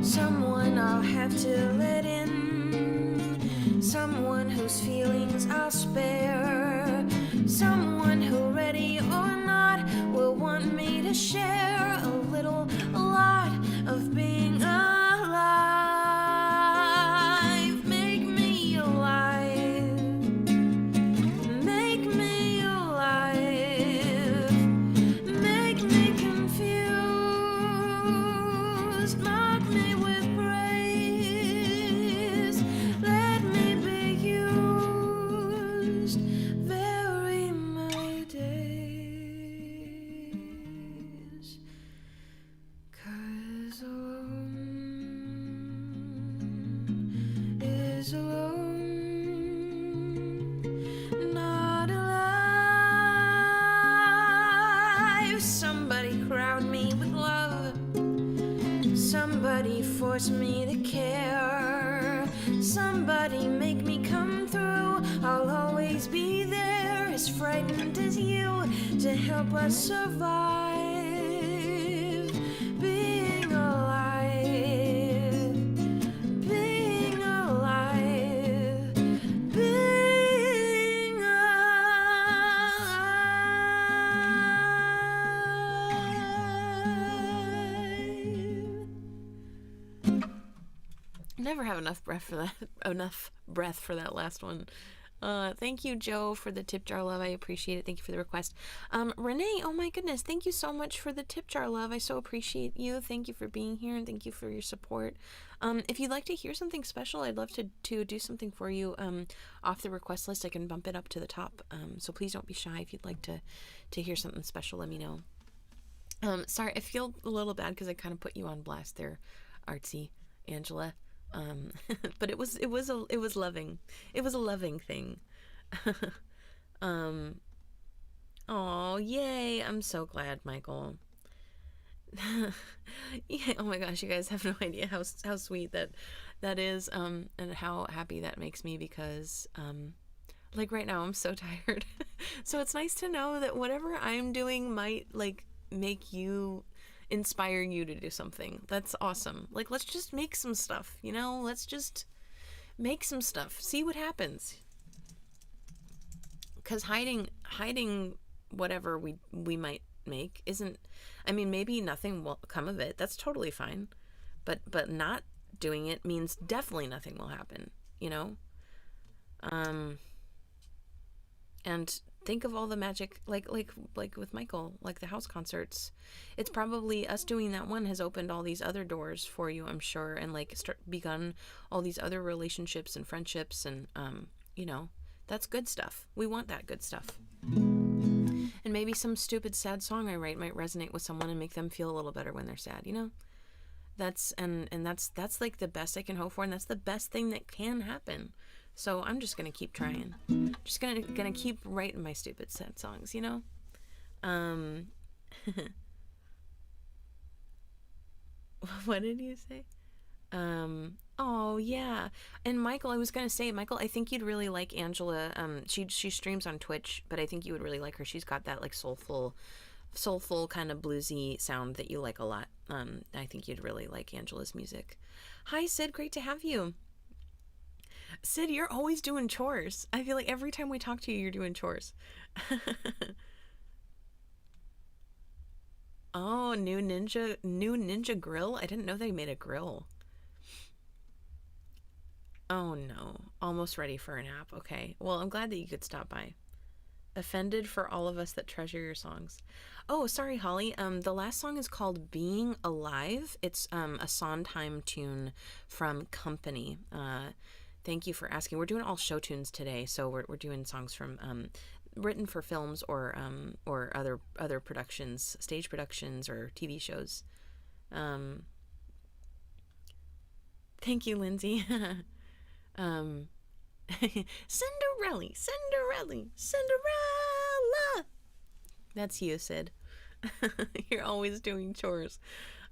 Someone I'll have to let in, someone whose feelings I'll spare, someone who, ready or not, will want me to share a little, a lot of being alive. Make me alive, make me alive, make me confused, mark me with praise, let me be used, vary my days. 'Cause alone is alone, not alive. Somebody crowd me with love. Somebody force me to care. Somebody make me come through. I'll always be there, as frightened as you, to help us survive. Being alive, being alive, being alive. Never have enough breath for that. Enough breath for that last one. Thank you, Joe, for the tip jar love. I appreciate it. Thank you for the request. Renee, oh my goodness, thank you so much for the tip jar love. I so appreciate you. Thank you for being here, and thank you for your support. If you'd like to hear something special, I'd love to do something for you off the request list. I can bump it up to the top. So please don't be shy. If you'd like to hear something special, let me know. Sorry, I feel a little bad because I kind of put you on blast there, Artsy Angela. But it was loving. It was a loving thing. Oh, yay. I'm so glad, Michael. Yeah, oh my gosh, you guys have no idea how sweet that is, and how happy that makes me, because like right now I'm so tired. So it's nice to know that whatever I'm doing might like make you, inspire you to do something. That's awesome. Like, let's just make some stuff, you know? Let's just make some stuff. See what happens. Because hiding whatever we might make isn't, I mean, maybe nothing will come of it. That's totally fine. But not doing it means definitely nothing will happen, you know? And think of all the magic, like with Michael, like the house concerts. It's probably us doing that one has opened all these other doors for you, I'm sure, and like begun all these other relationships and friendships, and you know, that's good stuff. We want that good stuff. And maybe some stupid sad song I write might resonate with someone and make them feel a little better when they're sad, you know? That's that's like the best I can hope for, and that's the best thing that can happen. So I'm just gonna keep trying. Just gonna keep writing my stupid sad songs, you know? What did you say? Oh yeah. And Michael, I was gonna say, Michael, I think you'd really like Angela. She streams on Twitch, but I think you would really like her. She's got that like soulful kind of bluesy sound that you like a lot. I think you'd really like Angela's music. Hi Sid, great to have you. Sid, you're always doing chores. I feel like every time we talk to you, you're doing chores. Oh, new ninja grill? I didn't know they made a grill. Oh no, almost ready for a nap. Okay, well, I'm glad that you could stop by. Offended for all of us that treasure your songs. Oh, sorry, Holly. The last song is called Being Alive. It's a Sondheim tune from Company. Thank you for asking. We're doing all show tunes today, so we're doing songs from written for films or other productions, stage productions or TV shows. Thank you, Lindsay. Cinderella, Cinderella, Cinderella. That's you, Sid. You're always doing chores.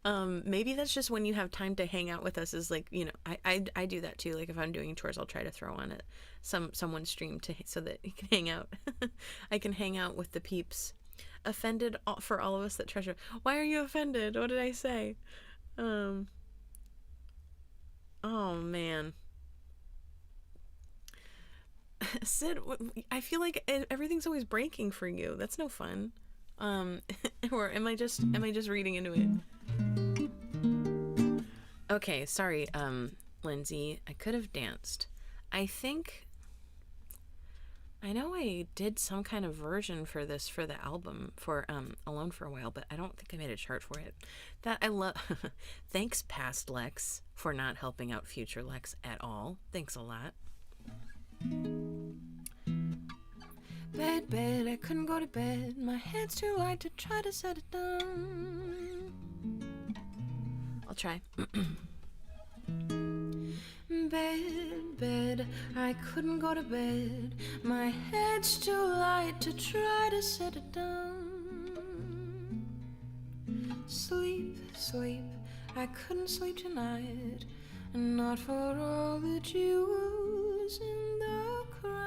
Maybe that's just when you have time to hang out with us. Is like, you know, I do that too. Like if I'm doing chores, I'll try to throw on it someone's stream so that you can hang out. I can hang out with the peeps. Offended for all of us that treasure. Why are you offended? What did I say? Oh man. Sid, I feel like everything's always breaking for you. That's no fun. Or am I just reading into it? Okay, sorry, Lindsay. I could have danced. I know I did some kind of version for the album for Alone for a While, but I don't think I made a chart for it. That I love. Thanks, past Lex, for not helping out future Lex at all. Thanks a lot. Bed, bed, I couldn't go to bed. My head's too light to try to set it down. I'll try. Bed, bed, I couldn't go to bed. My head's too light to try to set it down. Sleep, sleep, I couldn't sleep tonight. Not for all the jewels in the crown.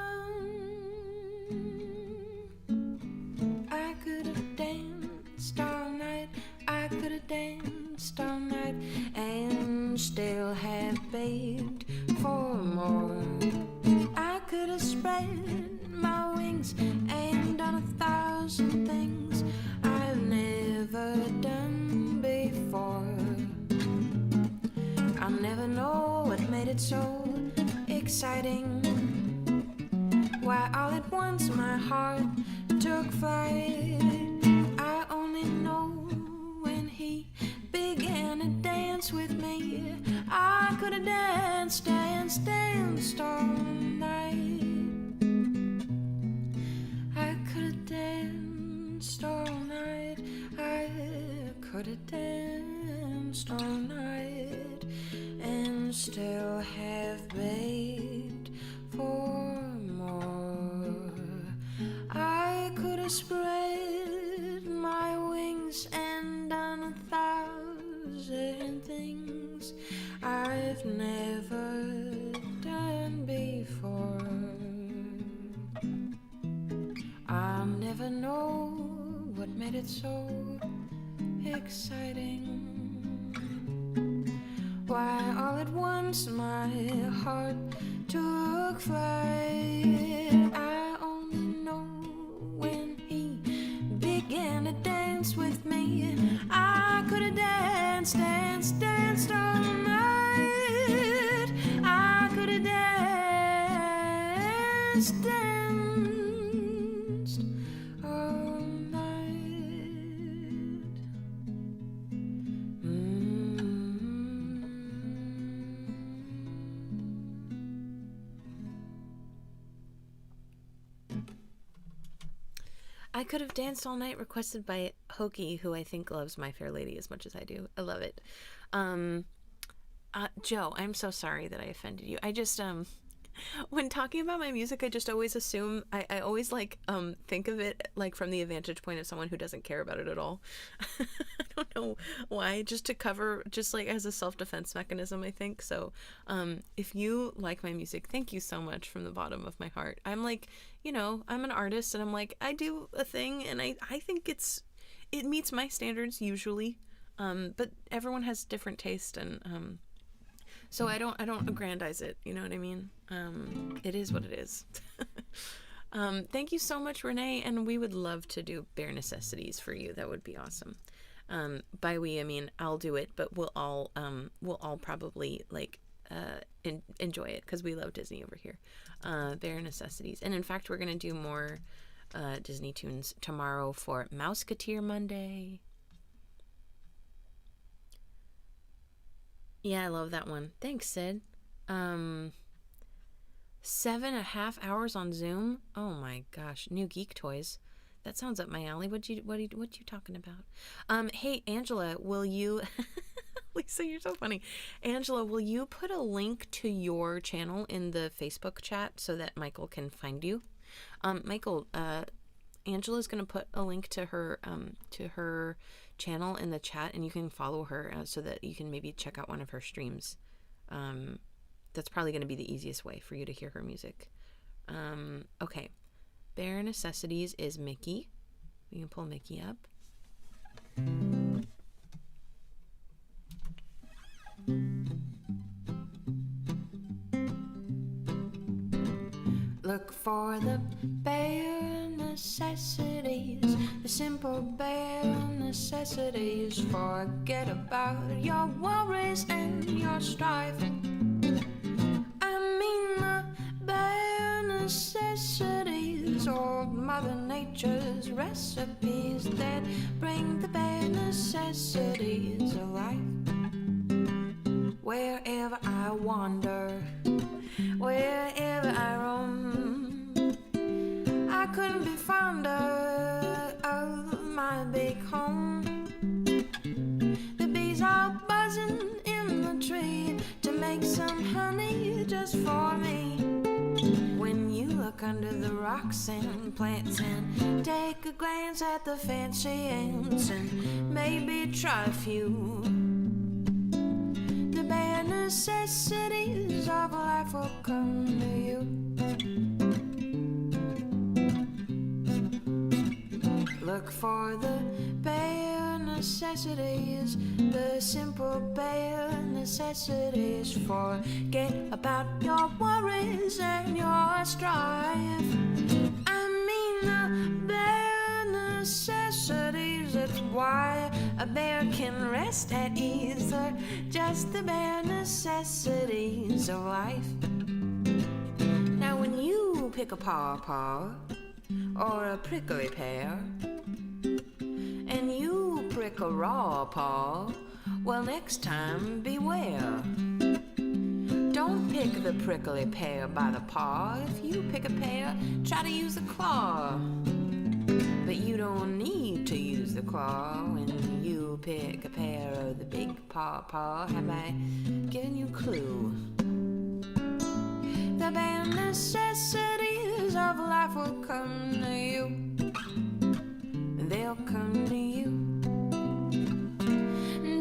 I could have danced all night. I could have danced all night and still have begged for more. I could have spread my wings and done 1,000 things I've never done before. I'll never know what made it so exciting. Why all at once my heart took flight. I only know when he began to dance with me. I could have danced, danced, danced all night. I could have danced all night. I could have danced all night and still have begged for more. I could have spread my wings and done 1,000 things I've never done before. I'll never know what made it so exciting. Why all at once my heart took flight. I only know when he began to dance with me. I could have danced, danced, danced all night. I could have danced, danced all night. I Could Have Danced All Night, requested by Hokie, who I think loves My Fair Lady as much as I do. I love it. Joe, I'm so sorry that I offended you. I just, when talking about my music, I just always assume, I always, like, think of it, like, from the vantage point of someone who doesn't care about it at all. I don't know why, just to cover, just, like, as a self-defense mechanism, I think. So, if you like my music, thank you so much from the bottom of my heart. I'm, like, you know, I'm an artist, and I'm, like, I do a thing, and I think it meets my standards, usually, but everyone has different taste, and, so I don't aggrandize it, you know what I mean? It is what it is. Thank you so much, Renee, and we would love to do Bare Necessities for you. That would be awesome. By we, I mean I'll do it, but we'll all probably like enjoy it because we love Disney over here. Bare Necessities, and in fact, we're gonna do more Disney tunes tomorrow for Mouseketeer Monday. Yeah, I love that one. Thanks, Sid. 7.5 hours on Zoom. Oh my gosh, new geek toys. That sounds up my alley. What you talking about? Hey Angela, will you? Lisa, you're so funny. Angela, will you put a link to your channel in the Facebook chat so that Michael can find you? Michael, Angela's gonna put a link to her channel in the chat, and you can follow her so that you can maybe check out one of her streams. That's probably going to be the easiest way for you to hear her music. Okay. Bare Necessities is Mickey. We can pull Mickey up. Look for the bare necessities, the simple bare necessities. Forget about your worries and your strife. I mean the bare necessities, old Mother Nature's recipes that bring the bare necessities of life. Wherever I wander, wherever I roam, I couldn't be fonder of my big home. The bees are buzzing in the tree to make some honey just for me. When you look under the rocks and plants and take a glance at the fancy ants and maybe try a few, the bare necessities of life will come to you. Look for the bare necessities, the simple bare necessities. Forget about your worries and your strife. I mean the bare necessities. It's why a bear can rest at ease. They're just the bare necessities of life. Now when you pick a pawpaw or a prickly pear, and you prick a raw paw, well, next time beware. Don't pick the prickly pear by the paw. If you pick a pear, try to use the claw. But you don't need to use the claw when you pick a pear of the big pawpaw. Have I given you a clue? The bare necessities of life will come to you. They'll come to you.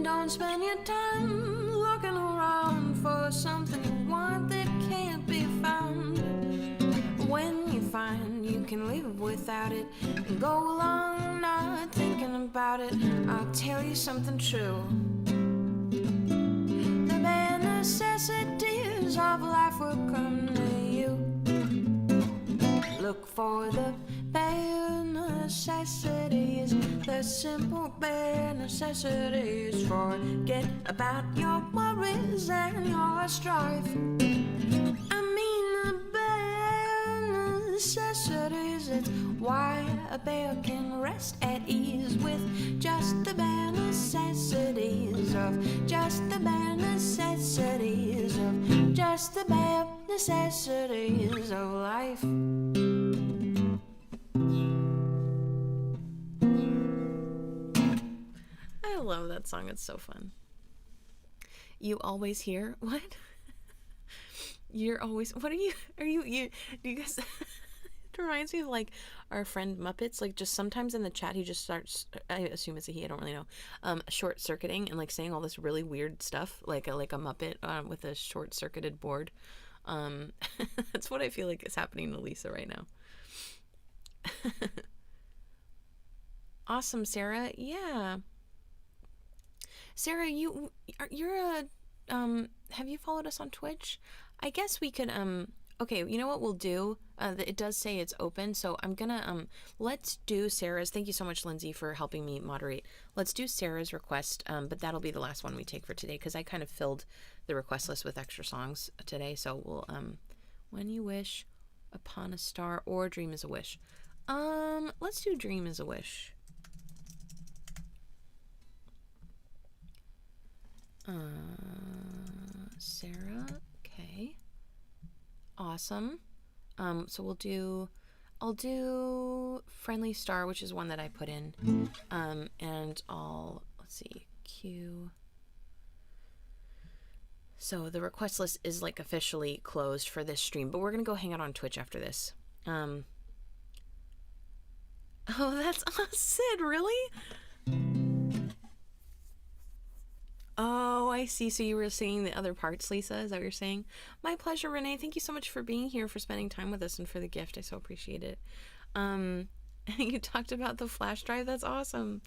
Don't spend your time looking around for something you want that can't be found. When you find you can live without it, go along not thinking about it. I'll tell you something true. The bare necessities of life will come to you. Look for the bare necessities, the simple bare necessities. Forget about your worries and your strife. I mean the bare necessities. It's why a bear can rest at ease with just the bare necessities of just the bare necessities of just the bare necessities of life. I love that song. It's so fun. You always hear what? You're always. What are you? Do you guys? It reminds me of like our friend Muppets. Like just sometimes in the chat he just starts. I assume it's a he. I don't really know. Short circuiting and like saying all this really weird stuff, like a Muppet with a short circuited board. That's what I feel like is happening to Lisa right now. Awesome, Sarah. Yeah. Sarah, you're a have you followed us on Twitch? I guess we could okay, you know what we'll do? It does say it's open, so I'm gonna let's do Sarah's. Thank you so much, Lindsay, for helping me moderate. Let's do Sarah's request, but that'll be the last one we take for today because I kind of filled the request list with extra songs today. So we'll When You Wish, Upon a Star, or Dream is a Wish. Let's do Dream is a Wish. Sarah, okay. Awesome. So I'll do Friendly Star, which is one that I put in. And let's see, Q. So the request list is like officially closed for this stream, but we're going to go hang out on Twitch after this. Oh, that's Sid, really? Oh, I see. So you were singing the other parts, Lisa? Is that what you're saying? My pleasure, Renee. Thank you so much for being here, for spending time with us, and for the gift. I so appreciate it. And you talked about the flash drive. That's awesome.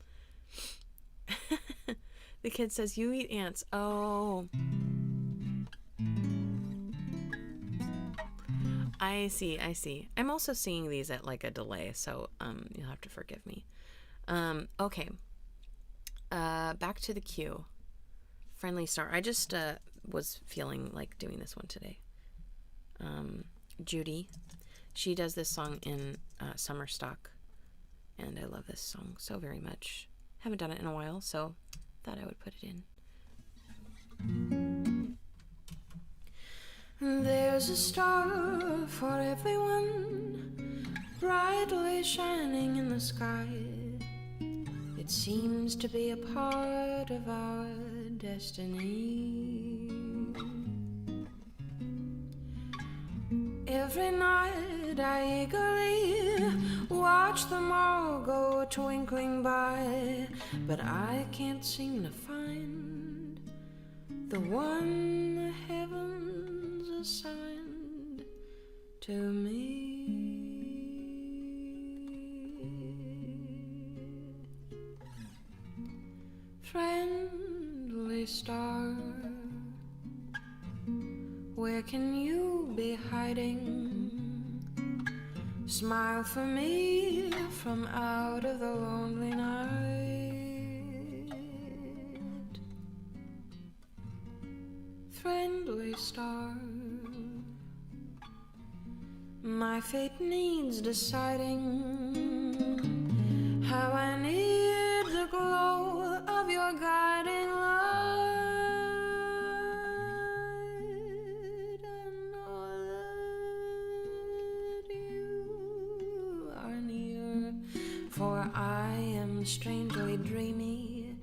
The kid says, you eat ants. Oh. I see. I'm also seeing these at like a delay, so you'll have to forgive me. Okay. Back to the queue. Friendly Star. I just was feeling like doing this one today. Judy. She does this song in Summer Stock. And I love this song so very much. Haven't done it in a while, so thought I would put it in. There's a star for everyone, brightly shining in the sky. It seems to be a part of our destiny. Every night I eagerly watch them all go twinkling by, but I can't seem to find the one the heavens assigned to me. Friendly star, where can you be hiding? Smile for me from out of the lonely night. Friendly star, my fate needs deciding. How I need the glow of your guiding light. I know that you are near, for I am strangely dreamy.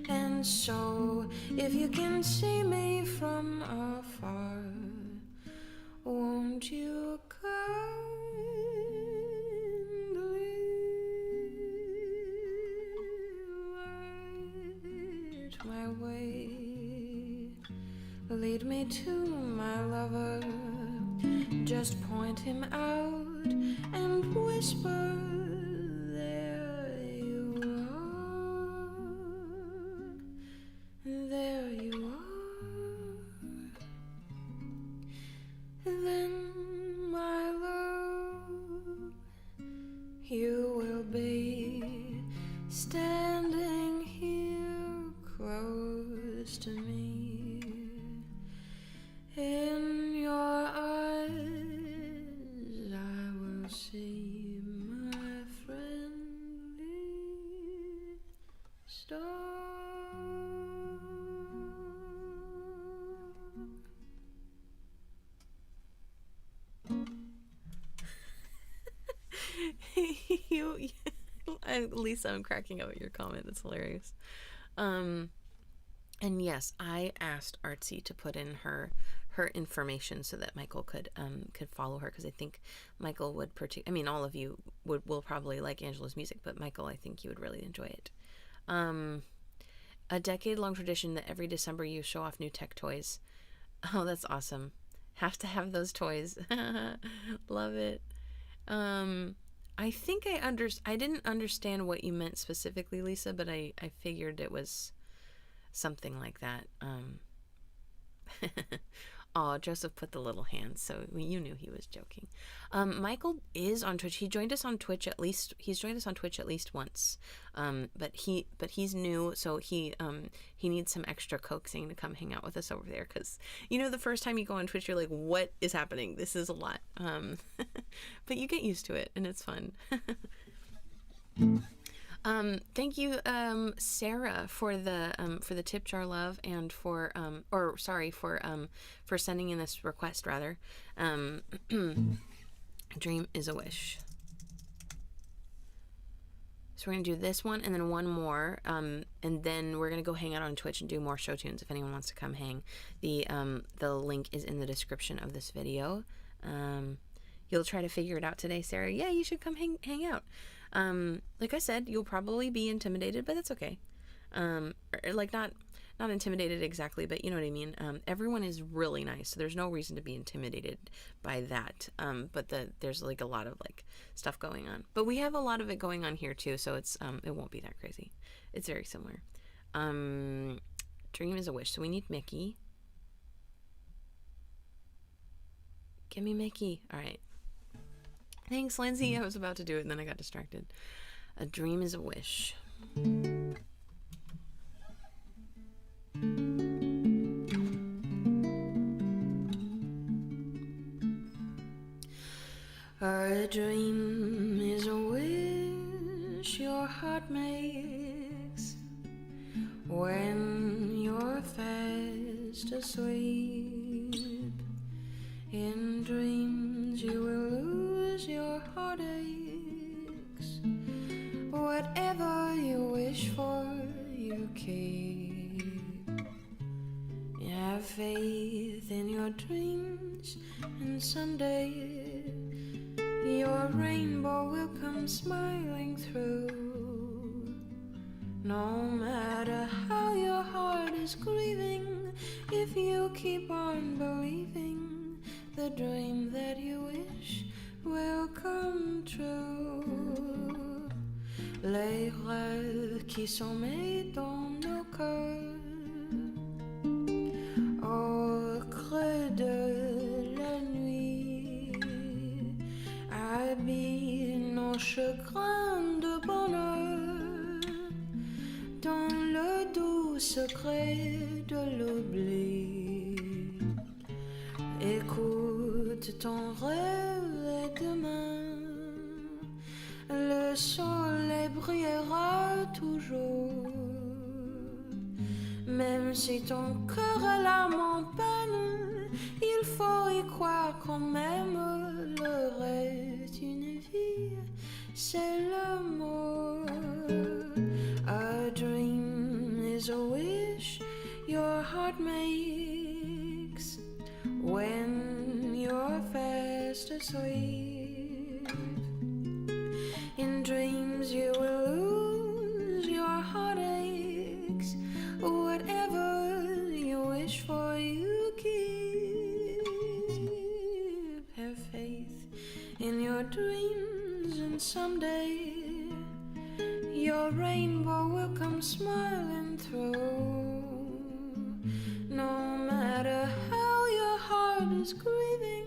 And so, if you can see me from afar, won't you kindly light my way? Lead me to my lover, just point him out and whisper, there you are, there you are. Then, my love, you will be standing here close to me. In your eyes I will see my friendly star. Lisa, I'm cracking up at your comment. That's hilarious. And yes, I asked Artsy to put in her information so that Michael could follow her, because I think Michael would all of you will probably like Angela's music, but Michael, I think you would really enjoy it. A decade-long tradition that every December you show off new tech toys. Oh, that's awesome. Have to have those toys. Love it. I think I didn't understand what you meant specifically, Lisa, but I figured it was something like that. Oh, Joseph put the little hands, so you knew he was joking. Michael is on Twitch. He's joined us on Twitch at least once. But he's new, so he needs some extra coaxing to come hang out with us over there, because the first time you go on Twitch, you're like, what is happening? This is a lot. But you get used to it, and it's fun. Thank you, Sarah, for the tip jar love and for sending in this request rather. Dream is a wish. So we're gonna do this one and then one more, and then we're gonna go hang out on Twitch and do more show tunes. If anyone wants to come hang, the link is in the description of this video. You'll try to figure it out today, Sarah. Yeah, you should come hang out. Like I said, you'll probably be intimidated, but that's okay. Or like not intimidated exactly, but you know what I mean. Everyone is really nice, so there's no reason to be intimidated by that. But there's like a lot of like stuff going on, but we have a lot of it going on here too, so it's it won't be that crazy. It's very similar. Dream is a wish, so we need Mickey. Give me Mickey. All right. Thanks, Lindsay. I was about to do it and then I got distracted. A dream is a wish. A dream is a wish your heart makes when you're fast asleep. In dreams you will lose your heartaches. Whatever you wish for, you keep. Have faith in your dreams, and someday your rainbow will come smiling through. No matter how your heart is grieving, if you keep on believing, the dream that you wish will come true. Les rêves qui sommeillent dans nos cœurs, au creux de la nuit, habillent nos chagrins de bonheur dans le doux secret de l'oubli. Écoute ton rêve et demain le soleil brillera toujours. Même si ton cœur a l'âme en peine, il faut y croire quand même. Le reste d'une vie, c'est l'amour. A dream is a wish your heart makes when you're fast asleep. In dreams you will lose your heartaches. Whatever you wish for, you keep. Have faith in your dreams, and someday your rainbow will come smiling through. No matter how your heart is grieving,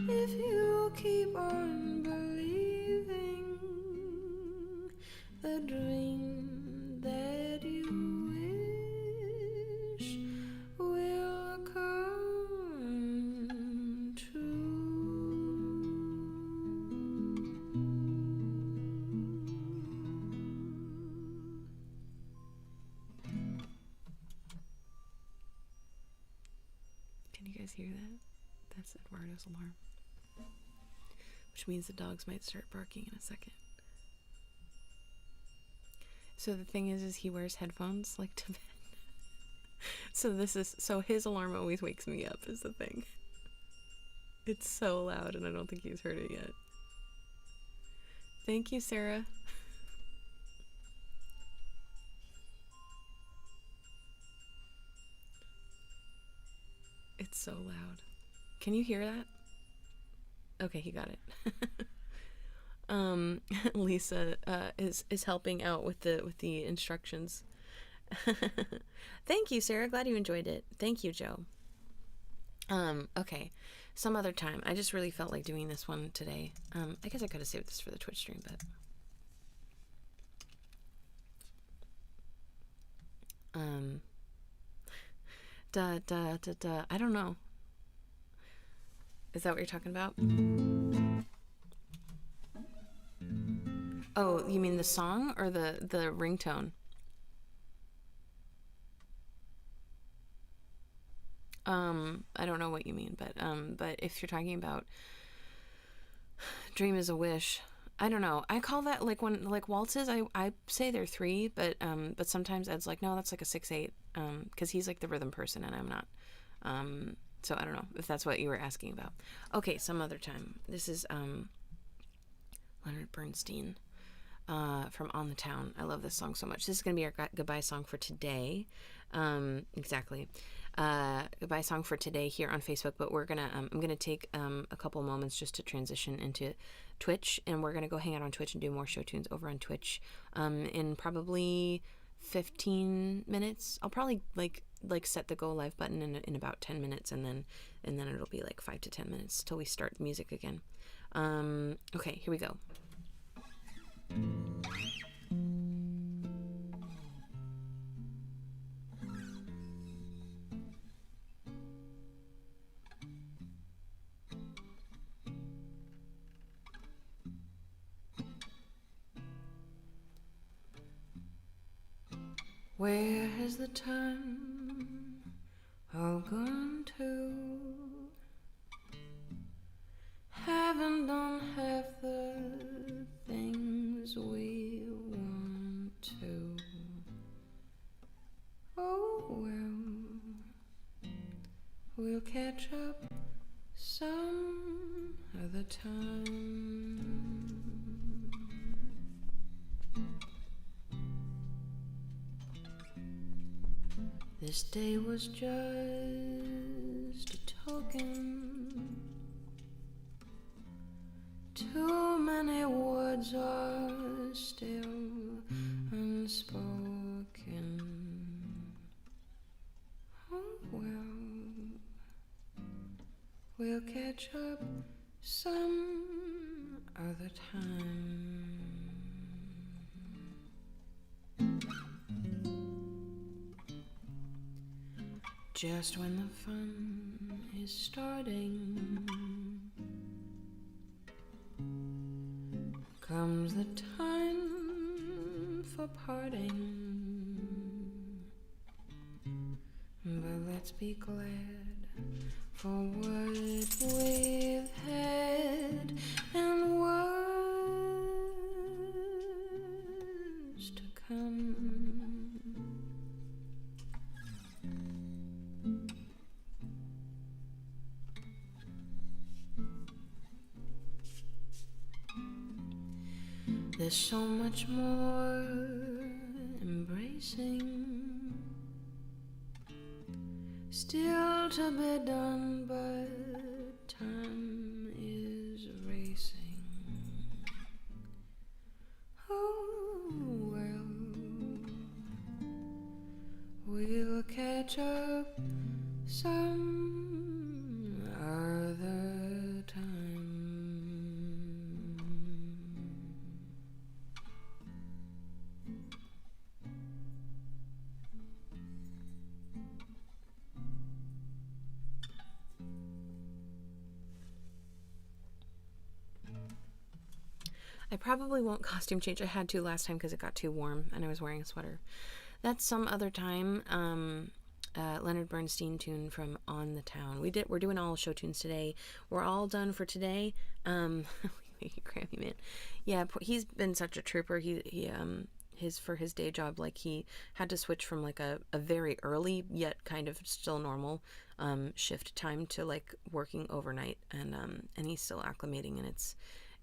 if you keep on believing, the dream that you wish will come true. Can you guys hear that? That's Eduardo's alarm. Which means the dogs might start barking in a second. So the thing is he wears headphones like to bed. So his alarm always wakes me up is the thing. It's so loud and I don't think he's heard it yet. Thank you, Sarah. It's so loud. Can you hear that? Okay, he got it. Lisa is helping out with the instructions. Thank you, Sarah. Glad you enjoyed it. Thank you, Joe. Okay. Some other time. I just really felt like doing this one today. I guess I could have saved this for the Twitch stream, but I don't know. Is that what you're talking about? Oh, you mean the song or the ringtone? I don't know what you mean, but if you're talking about Dream is a Wish, I don't know. I call that like when like waltzes. I say they're three, but sometimes Ed's like, no, that's like a 6/8. Because he's like the rhythm person and I'm not. So I don't know if that's what you were asking about. Okay, some other time. This is Leonard Bernstein from On the Town. I love this song so much. This is gonna be our goodbye song for today. Exactly. Goodbye song for today here on Facebook, but we're gonna I'm gonna take a couple moments just to transition into Twitch, and we're gonna go hang out on Twitch and do more show tunes over on Twitch in probably 15 minutes. I'll probably like set the go live button in about 10 minutes, and then it'll be like 5 to 10 minutes till we start music again. Okay, here we go. Where has the time all gone to? Haven't done half the things we want to. Oh well, we'll catch up some other time. This day was just a token. Too many words are still unspoken. Oh well, we'll catch up some other time. Just when the fun is starting, comes the time for parting. But let's be glad for what we've had and what's to come. There's so much more embracing still to be done, but time is racing. Oh well, we'll catch up some other time. I probably won't costume change. I had to last time because it got too warm and I was wearing a sweater. That's some other time. Leonard Bernstein tune from On the Town. We're doing all show tunes today. We're all done for today. Crappy man. Yeah, he's been such a trooper. For his day job, like he had to switch from like a very early yet kind of still normal shift time to like working overnight, and he's still acclimating,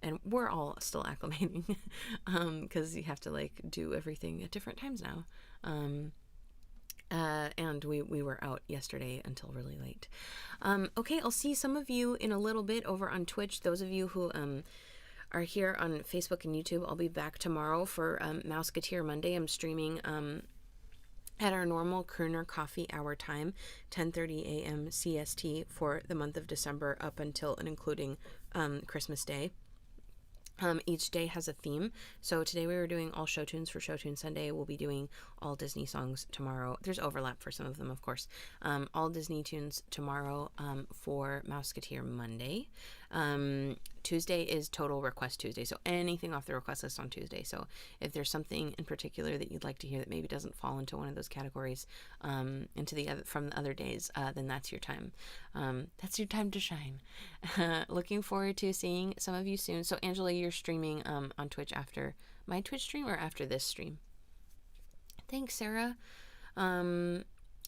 and we're all still acclimating because you have to like do everything at different times now. And we were out yesterday until really late. Okay, I'll see some of you in a little bit over on Twitch. Those of you who are here on Facebook and YouTube, I'll be back tomorrow for Mouseketeer Monday. I'm streaming at our normal Crooner coffee hour time, 10:30 a.m. CST for the month of December up until and including Christmas Day. Each day has a theme. So today we were doing all show tunes for Show Tune Sunday. We'll be doing all Disney songs tomorrow. There's overlap for some of them, of course. All Disney tunes tomorrow for Mouseketeer Monday. Tuesday is Total Request Tuesday, so anything off the request list on Tuesday. So if there's something in particular that you'd like to hear that maybe doesn't fall into one of those categories, into the other from the other days, then that's your time. That's your time to shine. Looking forward to seeing some of you soon. So Angela, you're streaming on Twitch after my Twitch stream or after this stream? Thanks, Sarah.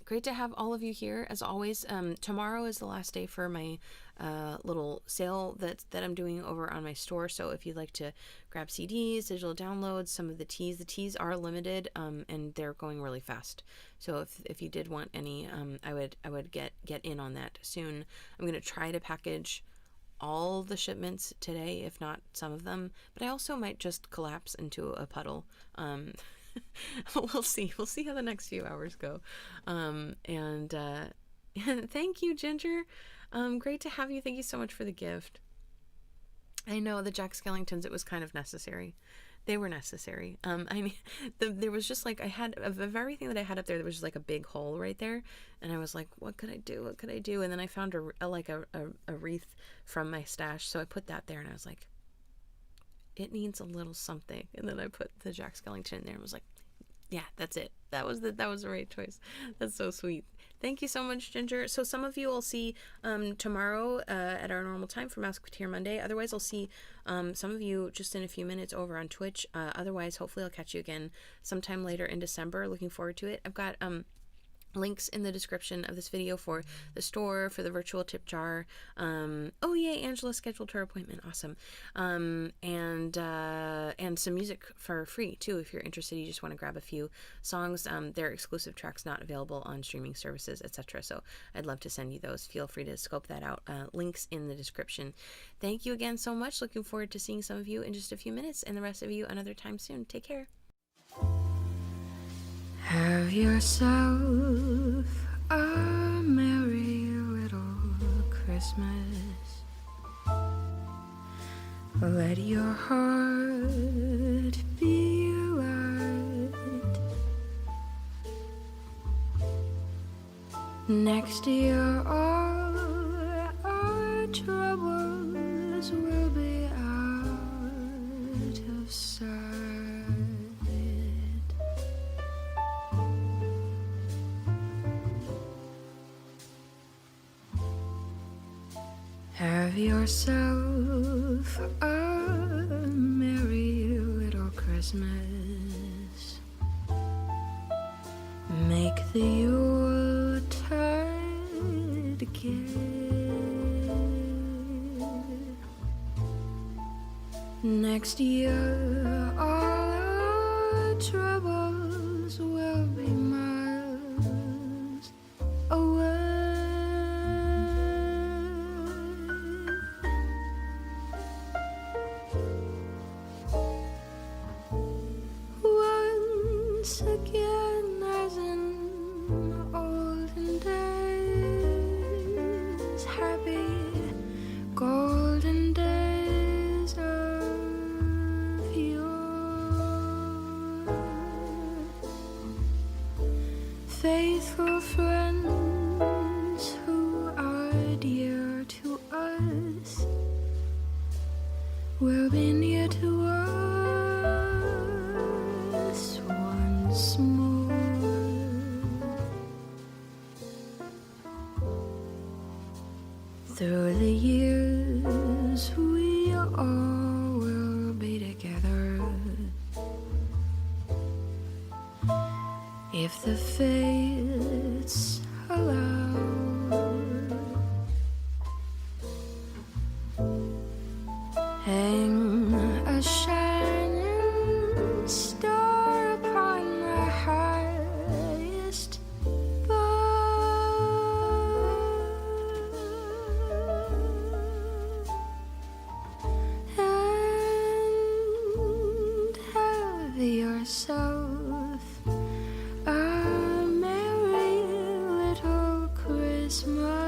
Great to have all of you here as always. Tomorrow is the last day for my little sale that I'm doing over on my store. So if you'd like to grab CDs, digital downloads, some of the teas are limited, and they're going really fast. So if you did want any, I would get in on that soon. I'm going to try to package all the shipments today, if not some of them, but I also might just collapse into a puddle. We'll see how the next few hours go. And thank you, Ginger. Great to have you. Thank you so much for the gift. I know the Jack Skellingtons, it was kind of necessary. They were necessary. There was just like, I had of everything that I had up there, there was just like a big hole right there. And I was like, what could I do? And then I found a wreath from my stash. So I put that there and I was like, it needs a little something. And then I put the Jack Skellington in there and was like, yeah, that's it. That was the right choice. That's so sweet. Thank you so much, Ginger. So some of you will see tomorrow at our normal time for Mouseketeer Monday. Otherwise, I'll see some of you just in a few minutes over on Twitch. Otherwise, hopefully I'll catch you again sometime later in December. Looking forward to it. I've got links in the description of this video for the store, for the virtual tip jar. Oh yay, Angela scheduled her appointment. Awesome. And some music for free too. If you're interested, you just want to grab a few songs. They're exclusive tracks not available on streaming services, etc. So I'd love to send you those. Feel free to scope that out. Links in the description. Thank you again so much. Looking forward to seeing some of you in just a few minutes and the rest of you another time soon. Take care. Have yourself a merry little Christmas. Let your heart be light. Next year all our troubles will be out of sight. Have yourself a merry little Christmas. Make the Yuletide gay. Next year all our troubles will be miles away. Once again, as in olden days, happy golden days of yore. Faithful friends who are dear to us will be near to us once more. Through the years we all will be together, if the fates allow. Hang a shining star upon the highest bough, and have yourself a merry little Christmas.